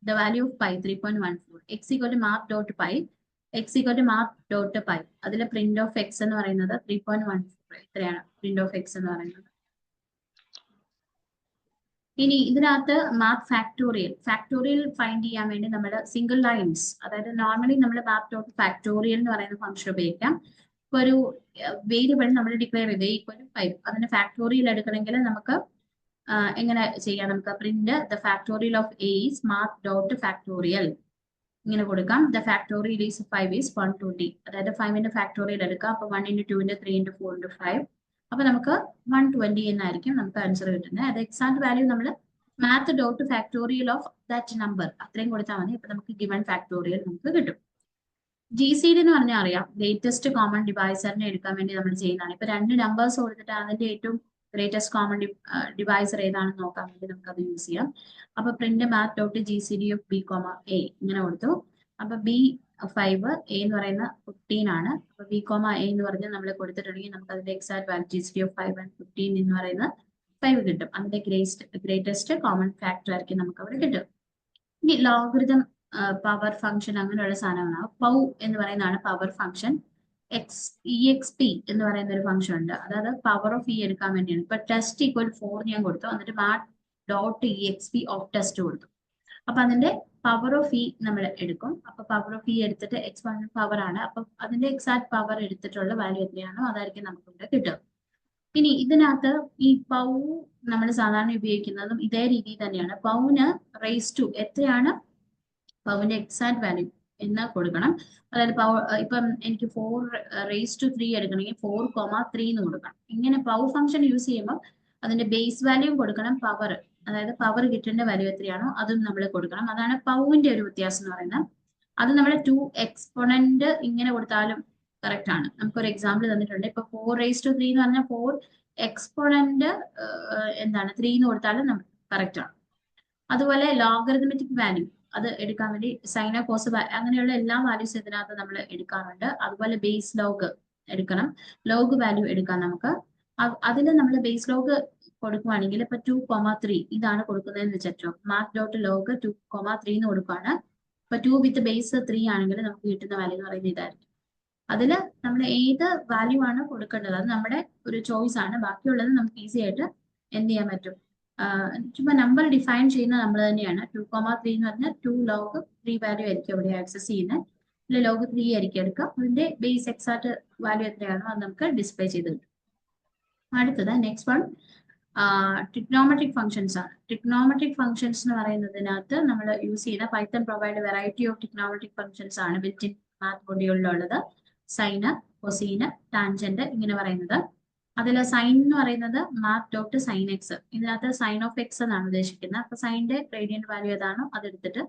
The value of pi 3.14. X equal to math dot pi, x equal to math dot pi. അതിൽ പ്രിന്റ് ഓഫ് എക്സ് എന്ന് പറയുന്നത് 3.14 ഇത്രയാണ് പ്രിന്റ് ഓഫ് എക്സ് എന്ന് പറയുന്നത്. ഇനി ഇതിനകത്ത് മാത്ത് ഫാക്ടോറിയൽ ഫൈൻഡ് ചെയ്യാൻ വേണ്ടി നമ്മൾ സിംഗിൾ ലൈൻസ്, അതായത് നോർമലി നമ്മൾ മാത്ത് ഡോട്ട് ഫാക്ടോറിയൽ എന്ന് പറയുന്ന ഫംഗ്ഷൻ ഉപയോഗിക്കാം. ഇപ്പൊ ഒരു വേരിയബിൾ നമ്മൾ ഡിക്ലെയർ ചെയ്ത് ഈക്വൽ ടു 5, അതിന് ഫാക്ടോറിയൽ എടുക്കണമെങ്കിൽ നമുക്ക് എങ്ങനെ ചെയ്യാം, നമുക്ക് print the factorial of A is math dot factorial ഇങ്ങനെ കൊടുക്കാം. ദ ഫാക്ടോറിയൽ ഈസ് 5 ഈസ് 120, അതായത് 5ന്റെ ഫാക്ടോറിയൽ എടുക്കാം. അപ്പൊ 1 × 2 × 3 × 4 × 5, അപ്പൊ നമുക്ക് 120 എന്നായിരിക്കും നമുക്ക് ആൻസർ കിട്ടുന്നത്. അത് എക്സാക്ട് വാല്യൂ നമ്മൾ math dot factorial of that number അത്രയും കൊടുത്താൽ മതി. അപ്പൊ നമുക്ക് ഗിവൺ ഫാക്ടോറിയൽ നമുക്ക് കിട്ടും. GCD എന്ന് പറഞ്ഞാൽ അറിയാം, ഗ്രേറ്റസ്റ്റ് കോമൺ ഡിവൈസറിനെ എടുക്കാൻ വേണ്ടി നമ്മൾ ചെയ്യുന്നതാണ്. ഇപ്പൊ 2 നമ്പേഴ്സ് കൊടുത്തിട്ട് അതിന്റെ ഏറ്റവും ഗ്രേറ്റസ്റ്റ് കോമൺ ഡിവൈസർ ഏതാണെന്ന് നോക്കാൻ വേണ്ടി നമുക്ക് അത് യൂസ് ചെയ്യാം. അപ്പൊ print math dot GCD of B, A ഇങ്ങനെ കൊടുത്തു. അപ്പൊ B5 A എന്ന് പറയുന്ന 15 ആണ്. അപ്പൊ B, A എന്ന് പറഞ്ഞാൽ നമ്മൾ കൊടുത്തിട്ടുണ്ടെങ്കിൽ നമുക്ക് അതിന്റെ exact value GCD of 5 and 15 എന്ന് പറയുന്ന 5 കിട്ടും. അതിന്റെ ഗ്രേറ്റസ്റ്റ് കോമൺ ഫാക്ടർ ആയിരിക്കും നമുക്ക് അവിടെ കിട്ടും. ഇനി ലോഗരിതം പവർ ഫംഗ്ഷൻ അങ്ങനെയുള്ള സാധനങ്ങളാണ്. പൗ എന്ന് പറയുന്നതാണ് പവർ ഫംഗ്ഷൻ. EXP എന്ന് പറയുന്ന ഒരു ഫംഗ്ഷൻ ഉണ്ട്. അതായത് പവർ ഓഫ് E എടുക്കാൻ വേണ്ടിയാണ്. ഇപ്പൊ ടെസ്റ്റ് ഈക്വൽ 4 ഞാൻ കൊടുത്തു, എന്നിട്ട് math dot EXP of test കൊടുത്തു. അപ്പൊ അതിന്റെ പവർ ഓഫ് E നമ്മൾ എടുക്കും. അപ്പൊ പവർ ഓഫ് E എടുത്തിട്ട് x1 പവർ ആണ്. അപ്പൊ അതിന്റെ എക്സാക്ട് പവർ എടുത്തിട്ടുള്ള വാല്യൂ എത്രയാണോ അതായിരിക്കും നമുക്കിവിടെ കിട്ടുക. ഇനി ഇതിനകത്ത് ഈ പൗ നമ്മൾ സാധാരണ ഉപയോഗിക്കുന്നതും ഇതേ രീതിയിൽ തന്നെയാണ്. പൗന് റേസ് ടു എത്രയാണ് പൗവിന്റെ എക്സാക്ട് വാല്യൂ എന്ന് കൊടുക്കണം. അതായത് ഇപ്പം എനിക്ക് 4⁻³ എടുക്കണമെങ്കിൽ 4,3 എന്ന് കൊടുക്കണം. ഇങ്ങനെ പവർ ഫംഗ്ഷൻ യൂസ് ചെയ്യുമ്പോൾ അതിന്റെ ബേസ് വാല്യൂ കൊടുക്കണം, പവർ അതായത് പവർ കിട്ടേണ്ട വാല്യൂ എത്രയാണോ അതും നമ്മൾ കൊടുക്കണം. അതാണ് പൗവിന്റെ ഒരു വ്യത്യാസം എന്ന് പറയുന്നത്. അത് നമ്മൾ 2 എക്സ്പോണന്റ് ഇങ്ങനെ കൊടുത്താലും കറക്റ്റ് ആണ്. നമുക്കൊരു എക്സാമ്പിൾ തന്നിട്ടുണ്ട്. ഇപ്പൊ 4⁻³ എന്ന് പറഞ്ഞാൽ 4 എക്സ്പോണന്റ് 3 എന്ന് കൊടുത്താലും നമുക്ക് കറക്റ്റ് ആണ്. അതുപോലെ ലോഗരിതമെറ്റിക് വാല്യൂ അത് എടുക്കാൻ വേണ്ടി സൈന കോസ് അങ്ങനെയുള്ള എല്ലാ വാല്യൂസ് ഇതിനകത്ത് നമ്മൾ എടുക്കാറുണ്ട്. അതുപോലെ ബേസ് ലോഗ് എടുക്കണം, ലോഗ് വാല്യൂ എടുക്കാം നമുക്ക്. അതിൽ നമ്മൾ ബേസ് ലോഗ് കൊടുക്കുവാണെങ്കിൽ ഇപ്പൊ 2,3 ഇതാണ് കൊടുക്കുന്നതെന്ന് വെച്ചോ. മാർക്ക് ഡോട്ട് ലോഗ് 2,3 എന്ന് കൊടുക്കുകയാണ്. ഇപ്പൊ 2 വിത്ത് ബേസ് 3 ആണെങ്കിൽ നമുക്ക് കിട്ടുന്ന വാല്യൂ എന്ന് പറയുന്നത് ഇതായിരിക്കും. അതിൽ നമ്മൾ ഏത് വാല്യൂ ആണ് കൊടുക്കേണ്ടത് അത് നമ്മുടെ ഒരു ചോയ്സ് ആണ്. ബാക്കിയുള്ളത് നമുക്ക് ഈസി ആയിട്ട് എന്ത് ചെയ്യാൻ പറ്റും, ചുമ്മാ നമ്പർ ഡിഫൈൻ ചെയ്യുന്നത് നമ്മൾ തന്നെയാണ്. 2,3 എന്ന് പറഞ്ഞാൽ 2 ലോഗ് 3 വാല്യൂ ആയിരിക്കും അവിടെ ആക്സസ് ചെയ്യുന്നത്. അല്ലെ ലോഗ് 3 ആയിരിക്കും എടുക്കുക. അതിന്റെ ബേസ് എക്സാക്ട് വാല്യൂ എത്രയാണോ അത് നമുക്ക് ഡിസ്പ്ലേ ചെയ്ത് കിട്ടും. അടുത്തത് നെക്സ്റ്റ് വൺ ട്രിഗ്നോമെട്രിക് ഫംഗ്ഷൻസ് ആണ്. ട്രിഗ്നോമെട്രിക് ഫംഗ്ഷൻസ് എന്ന് പറയുന്നതിനകത്ത് നമ്മൾ യൂസ് ചെയ്യുന്ന Python provide variety of trigonometric functions ആണ് ബിൽറ്റ് ഇൻ മാത്ത് മൊഡ്യൂളിലുള്ളത്. സൈന്, കൊസീന്, ടാൻജന്റ് ഇങ്ങനെ പറയുന്നത്. അതിൽ സൈൻ എന്ന് പറയുന്നത് മാത്ത് ഡോട്ട് സൈൻ എക്സ്. ഇതിനകത്ത് സൈൻ ഓഫ് എക്സ് എന്നാണ് ഉദ്ദേശിക്കുന്നത്. അപ്പൊ സൈനിന്റെ ഗ്രേഡിയന്റ് വാല്യൂ ഏതാണോ അതെടുത്തിട്ട്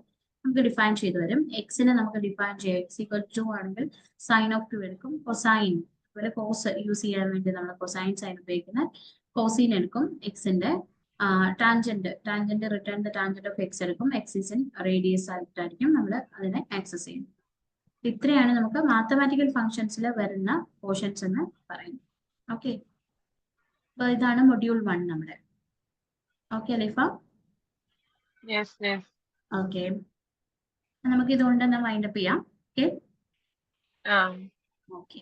നമുക്ക് ഡിഫൈൻ ചെയ്ത് വരും. എക്സിനെ നമുക്ക് ഡിഫൈൻ ചെയ്യാം. എക്സ് ഈക്വൽ 2 ആണെങ്കിൽ സൈൻ ഓഫ് 2 എടുക്കും. കൊസൈൻ അതുപോലെ കോസ് യൂസ് ചെയ്യാൻ വേണ്ടി നമ്മൾ കൊസൈൻ സൈൻ ഉപയോഗിക്കുന്നത്. കോസീൻ എടുക്കും എക്സിന്റെ. Tangent return the tangent of X എടുക്കും. എക്സ് ഇസ് ഇൻ റേഡിയസ് ആയിട്ടായിരിക്കും നമ്മൾ അതിനെ ആക്സസ് ചെയ്യുന്നത്. ഇത്രയാണ് നമുക്ക് മാത്തമാറ്റിക്കൽ ഫംഗ്ഷൻസിൽ വരുന്ന പോർഷൻസ് എന്ന് പറയുന്നത്. ഓക്കെ, അപ്പൊ ഇതാണ് മൊഡ്യൂൾ 1 നമ്മുടെ. ഓക്കെ അലിഫ? ഓക്കെ, നമുക്ക് ഇതുകൊണ്ട് തന്നെ വൈൻഡപ്പ് ചെയ്യാം. ഓക്കെ. ആ ഓക്കെ.